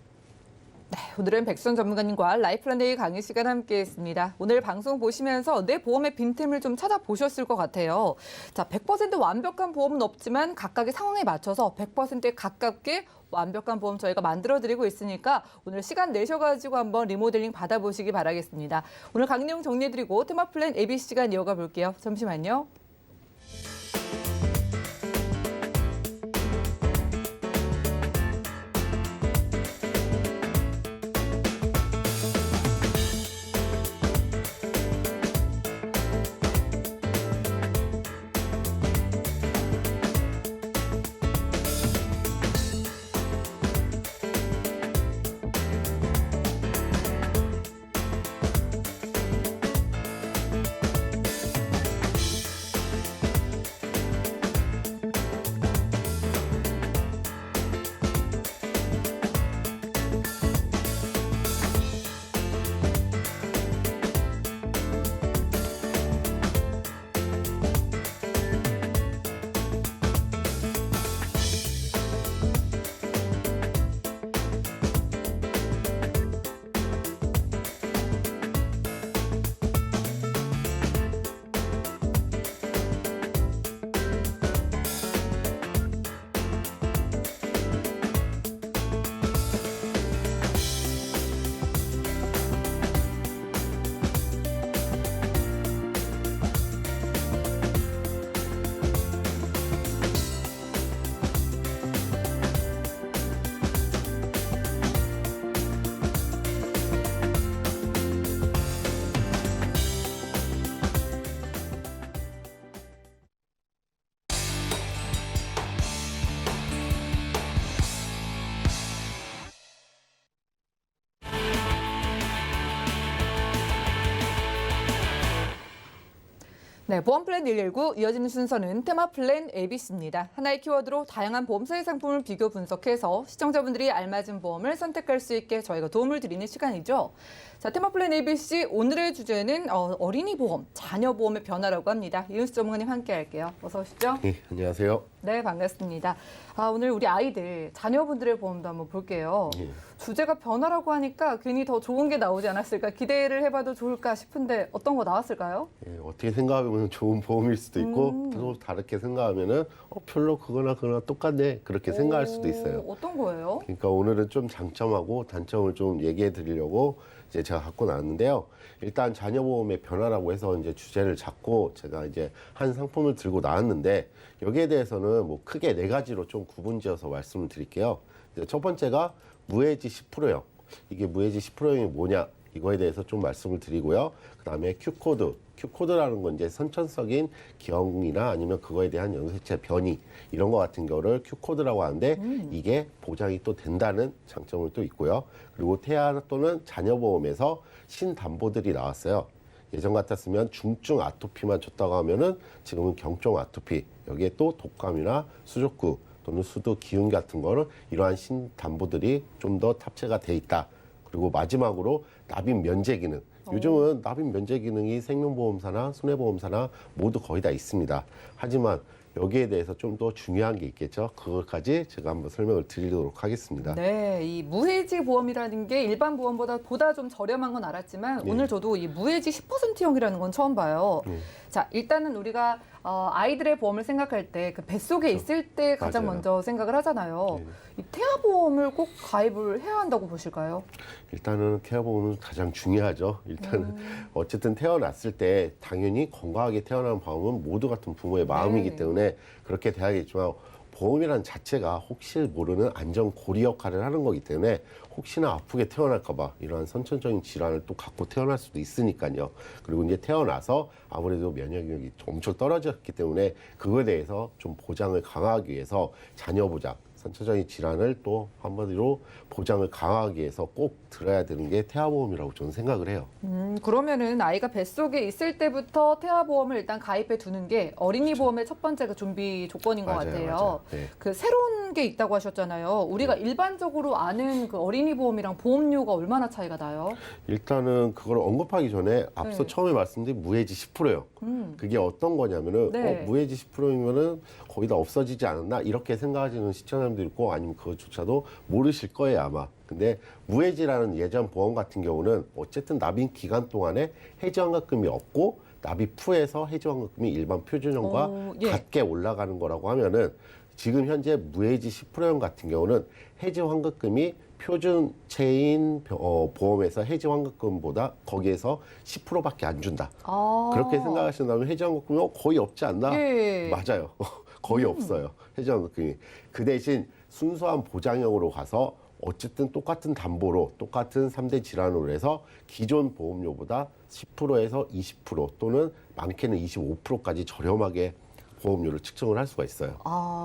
S2: 네, 오늘은 백선 전문가님과 라이프라인데이 강의 시간 함께했습니다. 오늘 방송 보시면서 내 보험의 빈틈을 좀 찾아보셨을 것 같아요. 자, 100% 완벽한 보험은 없지만 각각의 상황에 맞춰서 100%에 가깝게 완벽한 보험 저희가 만들어드리고 있으니까 오늘 시간 내셔가지고 한번 리모델링 받아보시기 바라겠습니다. 오늘 강의 내용 정리해드리고 테마 플랜 ABC 시간 이어가 볼게요. 잠시만요. 네, 보험 플랜 119 이어지는 순서는 테마 플랜 ABC입니다. 하나의 키워드로 다양한 보험사의 상품을 비교 분석해서 시청자분들이 알맞은 보험을 선택할 수 있게 저희가 도움을 드리는 시간이죠. 자, 테마 플랜 ABC 오늘의 주제는 어린이 보험, 자녀 보험의 변화라고 합니다. 이은수 전문가님 함께 할게요. 어서 오시죠.
S4: 네, 안녕하세요.
S2: 네, 반갑습니다. 오늘 우리 아이들, 자녀분들의 보험도 한번 볼게요.
S4: 예.
S2: 주제가 변화라고 하니까 괜히 더 좋은 게 나오지 않았을까, 기대를 해봐도 좋을까 싶은데 어떤 거 나왔을까요?
S4: 예, 어떻게 생각하면 좋은 보험일 수도 있고 또 다르게 생각하면은 별로 그거나 똑같네 그렇게 생각할 수도 있어요.
S2: 어떤 거예요?
S4: 그러니까 오늘은 좀 장점하고 단점을 좀 얘기해 드리려고 이제 제가 갖고 나왔는데요. 일단 자녀보험의 변화라고 해서 이제 주제를 잡고 제가 이제 한 상품을 들고 나왔는데 여기에 대해서는 뭐 크게 4가지로 좀 구분지어서 말씀을 드릴게요. 이제 첫 번째가 무해지 10%형. 이게 무해지 10%형이 뭐냐? 이거에 대해서 좀 말씀을 드리고요. 그다음에 Q코드. Q코드라는 건 이제 선천적인 기형이나 아니면 그거에 대한 연쇄체 변이 이런 거 같은 거를 Q코드라고 하는데 이게 보장이 또 된다는 장점을 또 있고요. 그리고 태아 또는 자녀보험에서 신담보들이 나왔어요. 예전 같았으면 중증 아토피만 줬다고 하면은 지금은 경증 아토피, 여기에 또 독감이나 수족구 또는 수두 기흉 같은 거는 이러한 신담보들이 좀 더 탑재가 돼 있다. 그리고 마지막으로 납입 면제 기능. 요즘은 납입 면제 기능이 생명보험사나 손해보험사나 모두 거의 다 있습니다. 하지만 여기에 대해서 좀 더 중요한 게 있겠죠. 그것까지 제가 한번 설명을 드리도록 하겠습니다.
S2: 네, 이 무해지 보험이라는 게 일반 보험보다 좀 저렴한 건 알았지만
S4: 네.
S2: 오늘 저도 이 무해지 10%형이라는 건 처음 봐요.
S4: 네.
S2: 자, 일단은 우리가 아이들의 보험을 생각할 때 그 뱃속에 있을 때 가장
S4: 맞아요.
S2: 먼저 생각을 하잖아요.
S4: 네.
S2: 이 태아보험을 꼭 가입을 해야 한다고 보실까요?
S4: 일단은 케어보험은 가장 중요하죠. 일단은 어쨌든 태어났을 때 당연히 건강하게 태어난 마음은 모두 같은 부모의 마음이기
S2: 네.
S4: 때문에 그렇게 돼야겠지만 보험이라는 자체가 혹시 모르는 안전 고리 역할을 하는 거기 때문에 혹시나 아프게 태어날까 봐 이러한 선천적인 질환을 또 갖고 태어날 수도 있으니까요. 그리고 이제 태어나서 아무래도 면역력이 엄청 떨어졌기 때문에 그거에 대해서 좀 보장을 강화하기 위해서 자녀 보장, 선천적인 질환을 또 한마디로 보장을 강화하기 위해서 꼭 들어야 되는 게 태아보험이라고 저는 생각을 해요.
S2: 그러면은 아이가 뱃속에 있을 때부터 태아보험을 일단 가입해 두는 게 어린이 보험의 첫 번째 그 준비 조건인 것 같아요.
S4: 맞아요. 네.
S2: 그 새로운 게 있다고 하셨잖아요. 우리가 일반적으로 아는 그 어린이 보험이랑 보험료가 얼마나 차이가 나요?
S4: 일단은 그걸 언급하기 전에 앞서
S2: 네.
S4: 처음에 말씀드린 무해지 10%요. 그게 어떤 거냐면은
S2: 네.
S4: 무해지 10%이면은 거의 다 없어지지 않았나 이렇게 생각하시는 시청자분들 있고 아니면 그것조차도 모르실 거예요 아마. 근데 무해지라는 예전 보험 같은 경우는 어쨌든 납입 기간 동안에 해지환급금이 없고 납입 후에서 해지환급금이 일반 표준형과
S2: 예.
S4: 같게 올라가는 거라고 하면은 지금 현재 무해지 10%형 같은 경우는 해지환급금이 표준체인 보험에서 해지환급금보다 거기에서 10%밖에 안 준다. 그렇게 생각하신다면 해지환급금이 거의 없지 않나?
S2: 예.
S4: 맞아요. 거의 없어요. 해지환급금이. 그 대신 순수한 보장형으로 가서 어쨌든 똑같은 담보로 똑같은 3대 질환으로 해서 기존 보험료보다 10%에서 20% 또는 많게는 25%까지 저렴하게 보험료를 측정을 할 수가 있어요.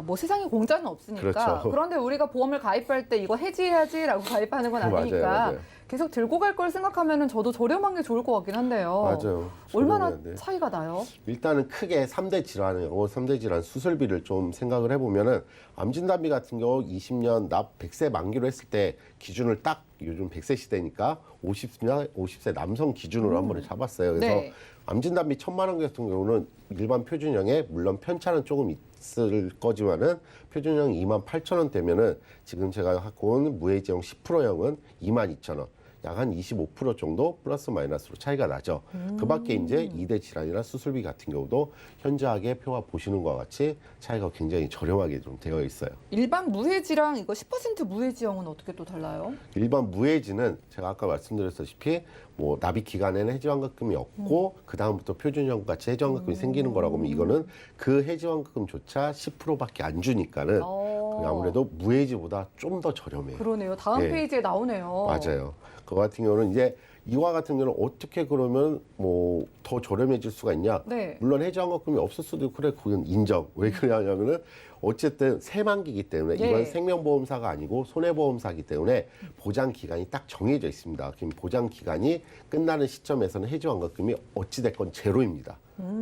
S2: 뭐 세상에 공짜는 없으니까.
S4: 그렇죠.
S2: 그런데 우리가 보험을 가입할 때 이거 해지해야지라고 가입하는 건 아니니까
S4: 맞아요.
S2: 계속 들고 갈 걸 생각하면은 저도 저렴한 게 좋을 것 같긴 한데요.
S4: 맞아요.
S2: 얼마나
S4: 저렴해야 돼.
S2: 차이가 나요?
S4: 일단은 크게 3대 질환이고 3대 질환 수술비를 좀 생각을 해보면은 암진단비 같은 경우 20년 납 100세 만기로 했을 때 기준을 딱 요즘 100세 시대니까 50세 남성 기준으로 한 번에 잡았어요. 그래서
S2: 네.
S4: 암진단비 1,000만 원 같은 경우는 일반 표준형에 물론 편차는 조금 있을 거지만은 표준형 28,000원 되면은 지금 제가 갖고 온 무해지형 10%형은 22,000원. 약 한 25% 정도 플러스 마이너스로 차이가 나죠. 그 밖에 이제 2대 질환이나 수술비 같은 경우도 현저하게 표가 보시는 것과 같이 차이가 굉장히 저렴하게 좀 되어 있어요.
S2: 일반 무해지랑 이거 10% 무해지형은 어떻게 또 달라요?
S4: 일반 무해지는 제가 아까 말씀드렸다시피 뭐 납입 기간에는 해지환급금이 없고 그 다음부터 표준형 같이 해지환급금이 생기는 거라고 하면 이거는 그 해지환급금조차 10%밖에 안 주니까는 아무래도 무해지보다 좀 더 저렴해요.
S2: 그러네요. 다음
S4: 네.
S2: 페이지에 나오네요.
S4: 맞아요. 그 같은 경우는 이제 이와 같은 경우는 어떻게 그러면 뭐 더 저렴해질 수가 있냐?
S2: 네.
S4: 물론 해지환급금이 없을 수도 있고 그래 그건 인정. 왜 그러냐면은 어쨌든 새만기이기 때문에
S2: 예.
S4: 이건 생명보험사가 아니고 손해보험사이기 때문에 보장 기간이 딱 정해져 있습니다. 그럼 보장 기간이 끝나는 시점에서는 해지환급금이 어찌됐건 제로입니다.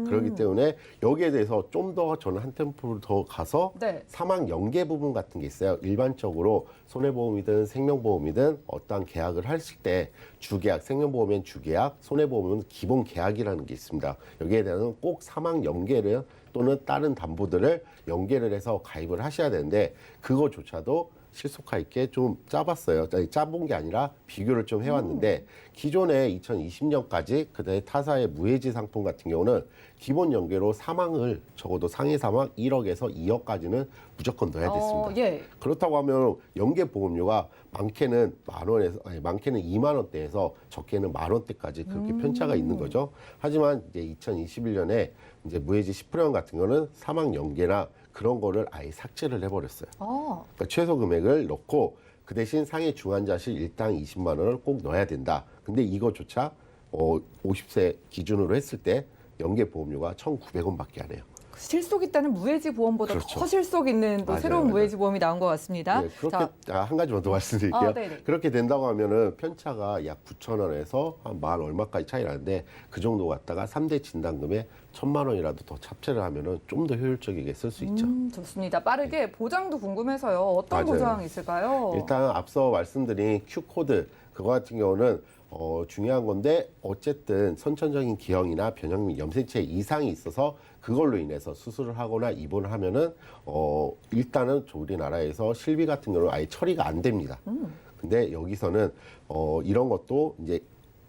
S4: 그렇기 때문에 여기에 대해서 좀 더 저는 한 템포 더 가서
S2: 네.
S4: 사망 연계 부분 같은 게 있어요. 일반적으로 손해보험이든 생명보험이든 어떠한 계약을 했을 때 주계약, 생명보험엔 주계약, 손해보험은 기본 계약이라는 게 있습니다. 여기에 대해서는 꼭 사망 연계를 또는 다른 담보들을 연계를 해서 가입을 하셔야 되는데 그거조차도 실속화 있게 좀 짜봤어요. 짜본 게 아니라 비교를 좀 해왔는데 기존에 2020년까지 그다음에 타사의 무해지 상품 같은 경우는 기본 연계로 사망을 적어도 상해 사망 1억에서 2억까지는 무조건 넣어야 됐습니다.
S2: 예.
S4: 그렇다고 하면 연계 보험료가 많게는 만 원에서 많게는 2만 원대에서 적게는 만 원대까지 그렇게 편차가 있는 거죠. 하지만 이제 2021년에 이제 무해지 10% 같은 거는 사망 연계나 그런 거를 아예 삭제를 해버렸어요. 그러니까 최소 금액을 넣고 그 대신 상해 중환자실 일당 20만 원을 꼭 넣어야 된다. 근데 이거조차 50세 기준으로 했을 때 연계 보험료가 1,900원밖에 안 해요.
S2: 실속 있다는 무해지 보험보다
S4: 그렇죠.
S2: 더 실속 있는 또
S4: 맞아요,
S2: 새로운
S4: 맞아요.
S2: 무해지 보험이 나온 것 같습니다.
S4: 네, 그렇게
S2: 자,
S4: 한 가지만 더 말씀드릴게요.
S2: 네네.
S4: 그렇게 된다고 하면은 편차가 약 9,000원에서 한 만 얼마까지 차이 나는데 그 정도 갖다가 3대 진단금에 1,000만 원이라도 더 찹채를 하면은 좀 더 효율적이게 쓸 수 있죠.
S2: 좋습니다. 빠르게 보장도 궁금해서요. 어떤
S4: 맞아요.
S2: 보장이 있을까요?
S4: 일단 앞서 말씀드린 Q코드 그거 같은 경우는 중요한 건데 어쨌든 선천적인 기형이나 변형 및 염색체 이상이 있어서 그걸로 인해서 수술을 하거나 입원을 하면은 일단은 우리나라에서 실비 같은 경우는 아예 처리가 안 됩니다. 근데 여기서는 이런 것도 이제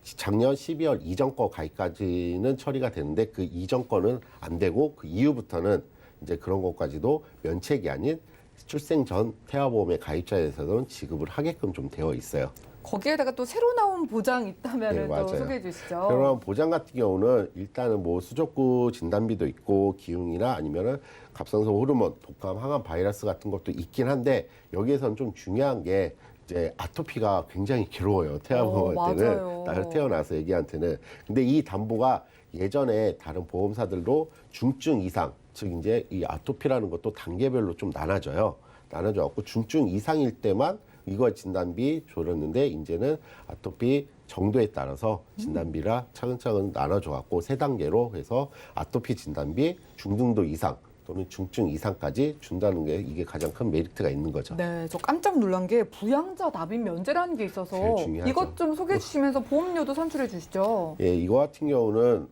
S4: 작년 12월 이전 거 가입까지는 처리가 되는데 그 이전 거는 안 되고 그 이후부터는 이제 그런 것까지도 면책이 아닌 출생 전 태아보험의 가입자에서는 지급을 하게끔 좀 되어 있어요.
S2: 거기에다가 또 새로 나온 보장 있다면
S4: 네,
S2: 또
S4: 맞아요.
S2: 소개해 주시죠.
S4: 그런 보장 같은 경우는 일단은 뭐 수족구 진단비도 있고 기흉이나 아니면은 갑상선 호르몬, 독감, 항암 바이러스 같은 것도 있긴 한데 여기에서는 좀 중요한 게 이제 아토피가 굉장히 괴로워요. 태아보험할 때는
S2: 맞아요.
S4: 딸 태어나서 애기한테는. 근데 이 담보가 예전에 다른 보험사들도 중증 이상, 즉 이제 이 아토피라는 것도 단계별로 좀 나눠져요. 나눠져갖고 중증 이상일 때만 이거 진단비 줘렸는데 이제는 아토피 정도에 따라서 진단비라 차근차근 나눠줘갖고 세 단계로 해서 아토피 진단비 중등도 이상 또는 중증 이상까지 준다는 게 이게 가장 큰 메리트가 있는 거죠.
S2: 네, 저 깜짝 놀란 게 부양자 납입 면제라는 게 있어서
S4: 제일 중요하죠.
S2: 이것 좀 소개해 주시면서 보험료도 산출해 주시죠.
S4: 예, 이거 같은 경우는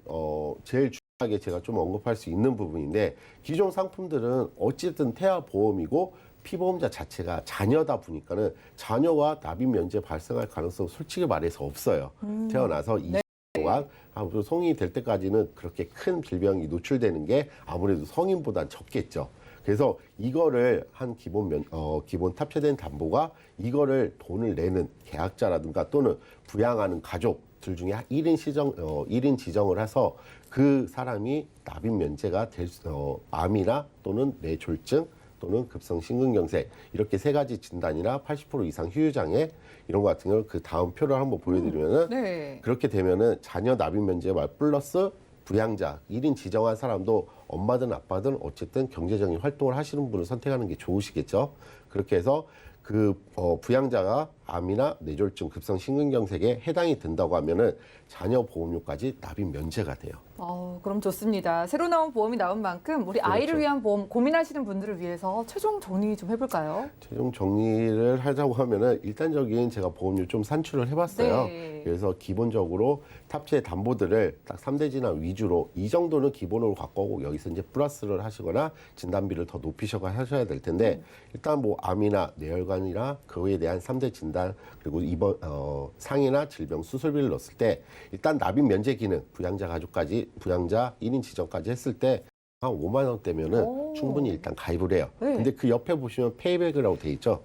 S4: 제일 중요하게 제가 좀 언급할 수 있는 부분인데 기존 상품들은 어쨌든 태아 보험이고 피보험자 자체가 자녀다 보니까는 자녀와 납입 면제 발생할 가능성 솔직히 말해서 없어요. 태어나서 20년 동안 아무래도 성인이 될 때까지는 그렇게 큰 질병이 노출되는 게 아무래도 성인보단 적겠죠. 그래서 이거를 한 기본 탑재된 담보가 이거를 돈을 내는 계약자라든가 또는 부양하는 가족들 중에 1인 지정을 해서 그 사람이 납입 면제가 될 암이나 또는 뇌졸중 또는 급성 심근경색 이렇게 세 가지 진단이나 80% 이상 후유장애 이런 거 같은 걸 그 다음 표를 한번 보여드리면은
S2: 네.
S4: 그렇게 되면은 자녀 납입 면제 플러스 부양자 1인 지정한 사람도 엄마든 아빠든 어쨌든 경제적인 활동을 하시는 분을 선택하는 게 좋으시겠죠. 그렇게 해서 그 부양자가 암이나 뇌졸중 급성 심근경색에 해당이 된다고 하면은 자녀 보험료까지 납입 면제가 돼요.
S2: 그럼 좋습니다. 새로 나온 보험이 나온 만큼 우리 아이를
S4: 그렇죠.
S2: 위한 보험 고민하시는 분들을 위해서 최종 정리 좀 해볼까요?
S4: 최종 정리를 하자고 하면은 일단적인 제가 보험료 좀 산출을 해봤어요.
S2: 네.
S4: 그래서 기본적으로 탑재 담보들을 딱 3대 진단 위주로 이 정도는 기본으로 갖고 오고 여기서 이제 플러스를 하시거나 진단비를 더 높이셔가 하셔야 될 텐데 일단 뭐 암이나 뇌혈관이나 그에 대한 3대 진단 그리고 입원 상해나 질병 수술비를 넣었을 때 일단 납입 면제 기능 부양자 가족까지 부양자 1인 지정까지 했을 때 한 5만 원대면은
S2: 오.
S4: 충분히 일단 가입을 해요.
S2: 네.
S4: 근데 그 옆에 보시면 페이백이라고 돼 있죠.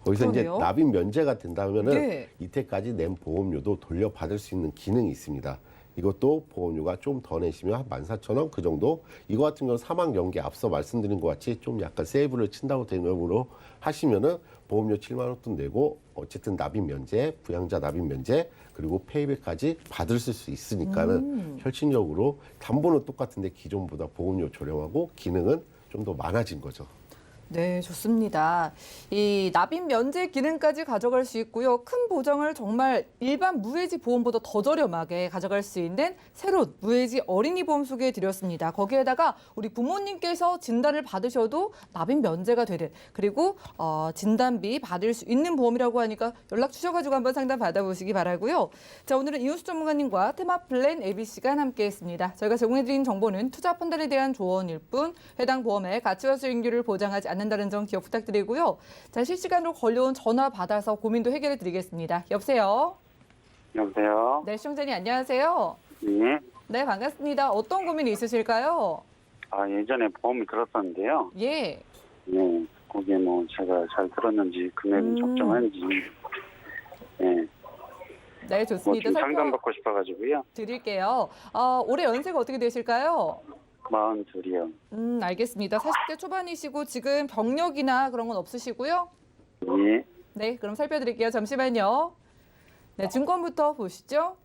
S4: 거기서
S2: 그러네요.
S4: 이제 납입 면제가 된다면은
S2: 네.
S4: 이때까지 낸 보험료도 돌려받을 수 있는 기능이 있습니다. 이것도 보험료가 좀 더 내시면 한 14,000원 그 정도. 이거 같은 경우는 사망 연계 앞서 말씀드린 것 같이 좀 약간 세이브를 친다고 개념으로 하시면은 보험료 7만 원 돈 내고 어쨌든 납입 면제, 부양자 납입 면제 그리고 페이백까지 받을 수 있으니까는 혈친적으로 담보는 똑같은데 기존보다 보험료 저렴하고 기능은 좀 더 많아진 거죠.
S2: 네, 좋습니다. 이 납입 면제 기능까지 가져갈 수 있고요. 큰 보장을 정말 일반 무해지 보험보다 더 저렴하게 가져갈 수 있는 새로운 무해지 어린이 보험 소개해 드렸습니다. 거기에다가 우리 부모님께서 진단을 받으셔도 납입 면제가 되는, 그리고 진단비 받을 수 있는 보험이라고 하니까 연락 주셔가지고 한번 상담 받아보시기 바라고요. 자, 오늘은 이윤수 전문가님과 테마 플랜 AB 시간 함께했습니다. 저희가 제공해드린 정보는 투자 판단에 대한 조언일 뿐 해당 보험의 가치와 수익률을 보장하지 않는다는 점 기억 부탁드리고요. 자, 실시간으로 걸려온 전화 받아서 고민도 해결해 드리겠습니다. 여보세요?
S5: 여보세요?
S2: 네, 시청자님 안녕하세요.
S5: 네.
S2: 네, 반갑습니다. 어떤 고민이 있으실까요?
S5: 예전에 보험을 들었었는데요.
S2: 예.
S5: 네. 거기에 뭐 제가 잘 들었는지 금액은 적정한지. 네.
S2: 네,
S5: 뭐
S2: 좋습니다.
S5: 좀 상담받고 싶어가지고요.
S2: 드릴게요. 올해 연세가 어떻게 되실까요?
S5: 42이요.
S2: 알겠습니다. 40대 초반이시고 지금 병력이나 그런 건 없으시고요?
S5: 네.
S2: 네, 그럼 살펴드릴게요. 잠시만요. 네, 증권부터 보시죠.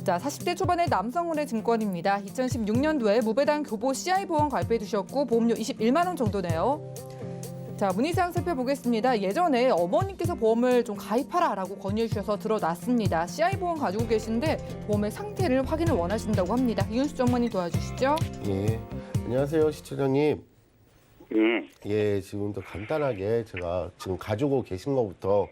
S2: 자, 40대 초반의 남성운의 증권입니다. 2016년도에 무배당 교보 CI 보험 가입해 두셨고 보험료 21만 원 정도네요. 자, 문의사항 살펴보겠습니다. 예전에 어머님께서 보험을 좀 가입하라라고 권유해 주셔서 들어놨습니다. CI 보험 가지고 계신데 보험의 상태를 확인을 원하신다고 합니다. 이윤수 전문의 도와주시죠.
S4: 예. 안녕하세요, 시청자님.
S5: 네.
S4: 예, 지금도 간단하게 제가 지금 가지고 계신 것부터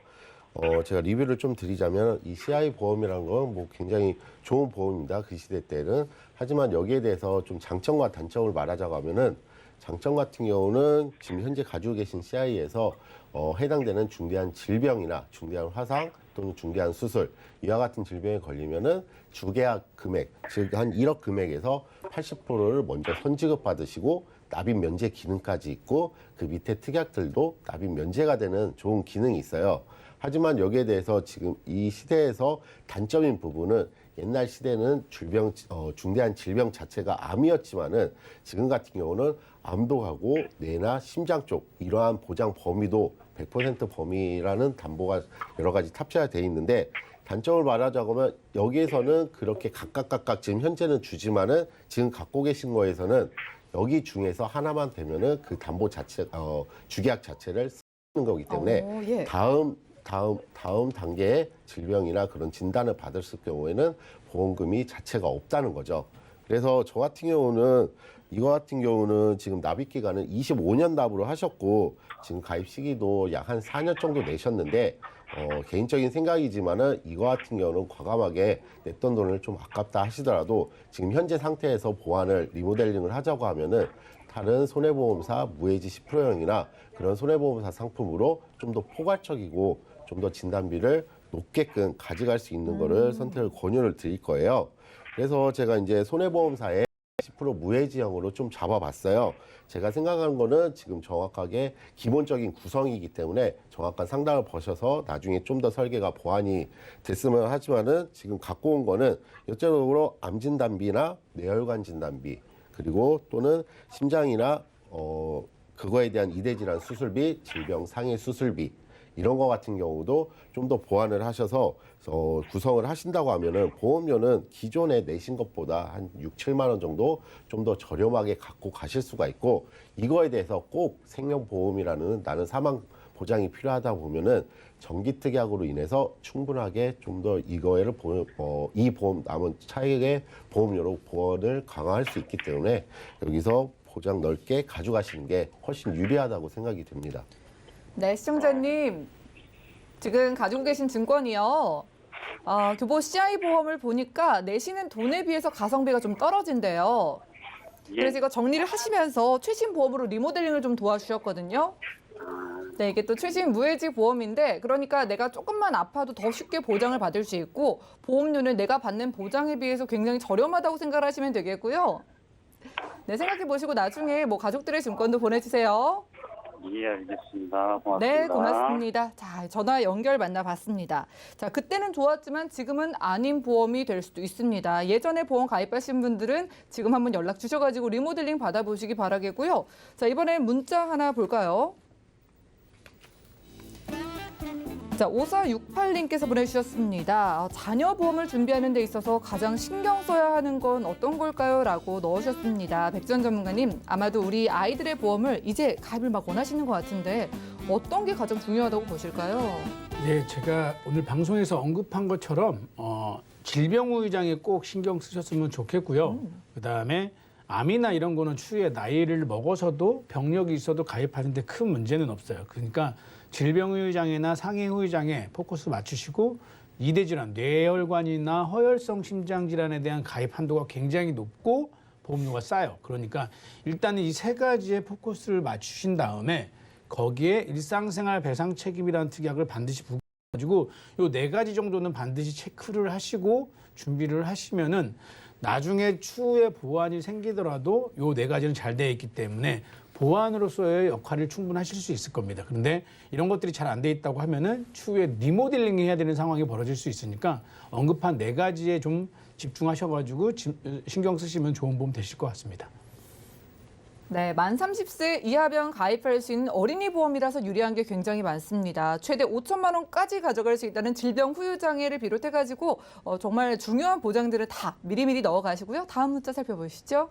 S4: 제가 리뷰를 좀 드리자면 이 CI 보험이라는 건 뭐 굉장히 좋은 보험입니다. 그 시대 때는. 하지만 여기에 대해서 좀 장점과 단점을 말하자고 하면은 장점 같은 경우는 지금 현재 가지고 계신 CI에서 해당되는 중대한 질병이나 중대한 화상 또는 중대한 수술 이와 같은 질병에 걸리면은 주계약 금액, 즉 한 1억 금액에서 80%를 먼저 선지급 받으시고 납입 면제 기능까지 있고 그 밑에 특약들도 납입 면제가 되는 좋은 기능이 있어요. 하지만 여기에 대해서 지금 이 시대에서 단점인 부분은 옛날 시대는 중대한 질병 자체가 암이었지만은 지금 같은 경우는 암도 가고 뇌나 심장 쪽 이러한 보장 범위도 100% 범위라는 담보가 여러 가지 탑재가 돼 있는데 단점을 말하자고 하면 여기에서는 그렇게 각각 지금 현재는 주지만은 지금 갖고 계신 거에서는 여기 중에서 하나만 되면은 그 담보 자체 주계약 자체를 쓰는 거기 때문에
S2: 예.
S4: 다음 단계의 질병이나 그런 진단을 받았을 경우에는 보험금이 자체가 없다는 거죠. 그래서 저 같은 경우는 이거 같은 경우는 지금 납입 기간은 25년 납으로 하셨고 지금 가입 시기도 약 한 4년 정도 내셨는데 개인적인 생각이지만은 이거 같은 경우는 과감하게 냈던 돈을 좀 아깝다 하시더라도 지금 현재 상태에서 보완을 리모델링을 하자고 하면은 다른 손해보험사 무해지 10%형이나 그런 손해보험사 상품으로 좀 더 포괄적이고 좀 더 진단비를 높게끔 가져갈 수 있는 거를 선택을 권유를 드릴 거예요. 그래서 제가 이제 손해보험사에 10% 무해지형으로 좀 잡아봤어요. 제가 생각하는 거는 지금 정확하게 기본적인 구성이기 때문에 정확한 상담을 보셔서 나중에 좀 더 설계가 보완이 됐으면 하지만은 지금 갖고 온 거는 여쭤보로 암 진단비나 뇌혈관 진단비 그리고 또는 심장이나 그거에 대한 이대질환 수술비, 질병 상해 수술비 이런 거 같은 경우도 좀 더 보완을 하셔서 구성을 하신다고 하면은 보험료는 기존에 내신 것보다 한 6, 7만 원 정도 좀 더 저렴하게 갖고 가실 수가 있고 이거에 대해서 꼭 생명보험이라는 나는 사망 보장이 필요하다 보면은 정기특약으로 인해서 충분하게 좀 더 이거를 이 보험 남은 차액의 보험료로 보험을 강화할 수 있기 때문에 여기서 보장 넓게 가져가시는 게 훨씬 유리하다고 생각이 듭니다.
S2: 네, 시청자님. 지금 가지고 계신 증권이요. 교보 CI 보험을 보니까 내시는 돈에 비해서 가성비가 좀 떨어진대요.
S5: 예.
S2: 그래서 이거 정리를 하시면서 최신 보험으로 리모델링을 좀 도와주셨거든요. 네, 이게 또 최신 무해지 보험인데 그러니까 내가 조금만 아파도 더 쉽게 보장을 받을 수 있고 보험료는 내가 받는 보장에 비해서 굉장히 저렴하다고 생각하시면 되겠고요. 네, 생각해 보시고 나중에 뭐 가족들의 증권도 보내주세요.
S5: 예, 알겠습니다. 고맙습니다.
S2: 네, 고맙습니다. 자, 전화 연결 만나봤습니다. 자, 그때는 좋았지만 지금은 아닌 보험이 될 수도 있습니다. 예전에 보험 가입하신 분들은 지금 한번 연락 주셔가지고 리모델링 받아보시기 바라겠고요. 자, 이번엔 문자 하나 볼까요? 자, 5468님께서 보내주셨습니다. 자녀 보험을 준비하는 데 있어서 가장 신경 써야 하는 건 어떤 걸까요? 라고 넣으셨습니다. 백전 전문가님, 아마도 우리 아이들의 보험을 이제 가입을 막 원하시는 것 같은데 어떤 게 가장 중요하다고 보실까요?
S3: 네, 제가 오늘 방송에서 언급한 것처럼 질병 후유장에 꼭 신경 쓰셨으면 좋겠고요. 그다음에 암이나 이런 거는 추후에 나이를 먹어서도 병력이 있어도 가입하는데 큰 문제는 없어요. 그러니까 질병 후유장애나 상해 후유장애 포커스 맞추시고 이대 질환, 뇌혈관이나 허혈성 심장 질환에 대한 가입 한도가 굉장히 높고 보험료가 싸요. 그러니까 일단은 이 세 가지에 포커스를 맞추신 다음에 거기에 일상생활 배상 책임이라는 특약을 반드시 가지고 요 네 가지 정도는 반드시 체크를 하시고 준비를 하시면은 나중에 추후에 보완이 생기더라도 요 네 가지는 잘 되어 있기 때문에 보완으로서의 역할을 충분하실 수 있을 겁니다. 그런데 이런 것들이 잘 안 돼 있다고 하면은 추후에 리모델링 해야 되는 상황이 벌어질 수 있으니까 언급한 네 가지에 좀 집중하셔가지고 신경 쓰시면 좋은 보험 되실 것 같습니다.
S2: 네, 만 30세 이하병 가입할 수 있는 어린이 보험이라서 유리한 게 굉장히 많습니다. 최대 5천만 원까지 가져갈 수 있다는 질병 후유장애를 비롯해가지고 정말 중요한 보장들을 다 미리미리 넣어가시고요. 다음 문자 살펴보시죠.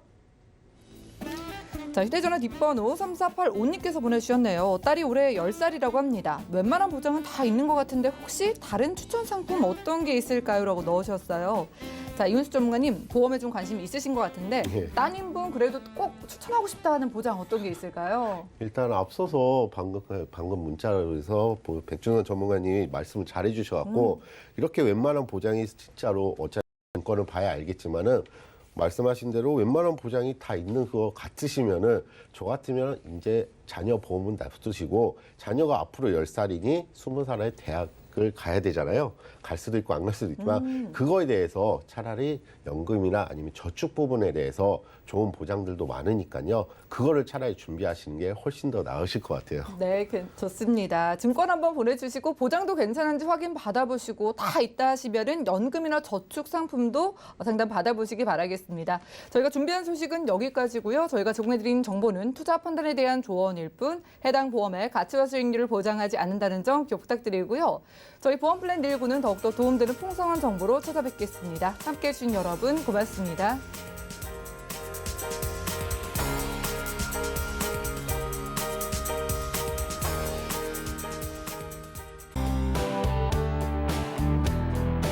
S2: 자, 휴대전화 뒷번호 3485님께서 보내주셨네요. 딸이 올해 10살이라고 합니다. 웬만한 보장은 다 있는 것 같은데 혹시 다른 추천 상품 어떤 게 있을까요? 라고 넣으셨어요. 자, 이윤수 전문가님, 보험에 좀 관심이 있으신 것 같은데
S4: 예.
S2: 따님분 그래도 꼭 추천하고 싶다 하는 보장 어떤 게 있을까요?
S4: 일단 앞서서 방금 문자로 해서 백준원 전문가님이 말씀을 잘 해주셔갖고 이렇게 웬만한 보장이 진짜로 어차피 건을 봐야 알겠지만은 말씀하신 대로 웬만한 보장이 다 있는 거 같으시면은 저 같으면 이제 자녀 보험은 놔두시고 자녀가 앞으로 10살이니 20살에 대학을 가야 되잖아요. 갈 수도 있고 안 갈 수도 있지만 그거에 대해서 차라리 연금이나 아니면 저축 부분에 대해서 좋은 보장들도 많으니까요. 그거를 차라리 준비하시는 게 훨씬 더 나으실 것 같아요.
S2: 네, 좋습니다. 증권 한번 보내주시고 보장도 괜찮은지 확인 받아보시고 다 있다 하시면은 연금이나 저축 상품도 상담 받아보시기 바라겠습니다. 저희가 준비한 소식은 여기까지고요. 저희가 제공해드린 정보는 투자 판단에 대한 조언일 뿐 해당 보험의 가치와 수익률을 보장하지 않는다는 점 기억 부탁드리고요. 저희 보험 플랜 119는 더욱더 도움되는 풍성한 정보로 찾아뵙겠습니다. 함께해 주신 여러분 고맙습니다.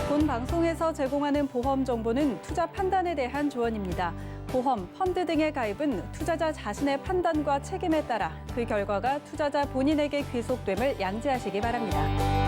S1: 본 방송에서 제공하는 보험 정보는 투자 판단에 대한 조언입니다. 보험, 펀드 등의 가입은 투자자 자신의 판단과 책임에 따라 그 결과가 투자자 본인에게 귀속됨을 양지하시기 바랍니다.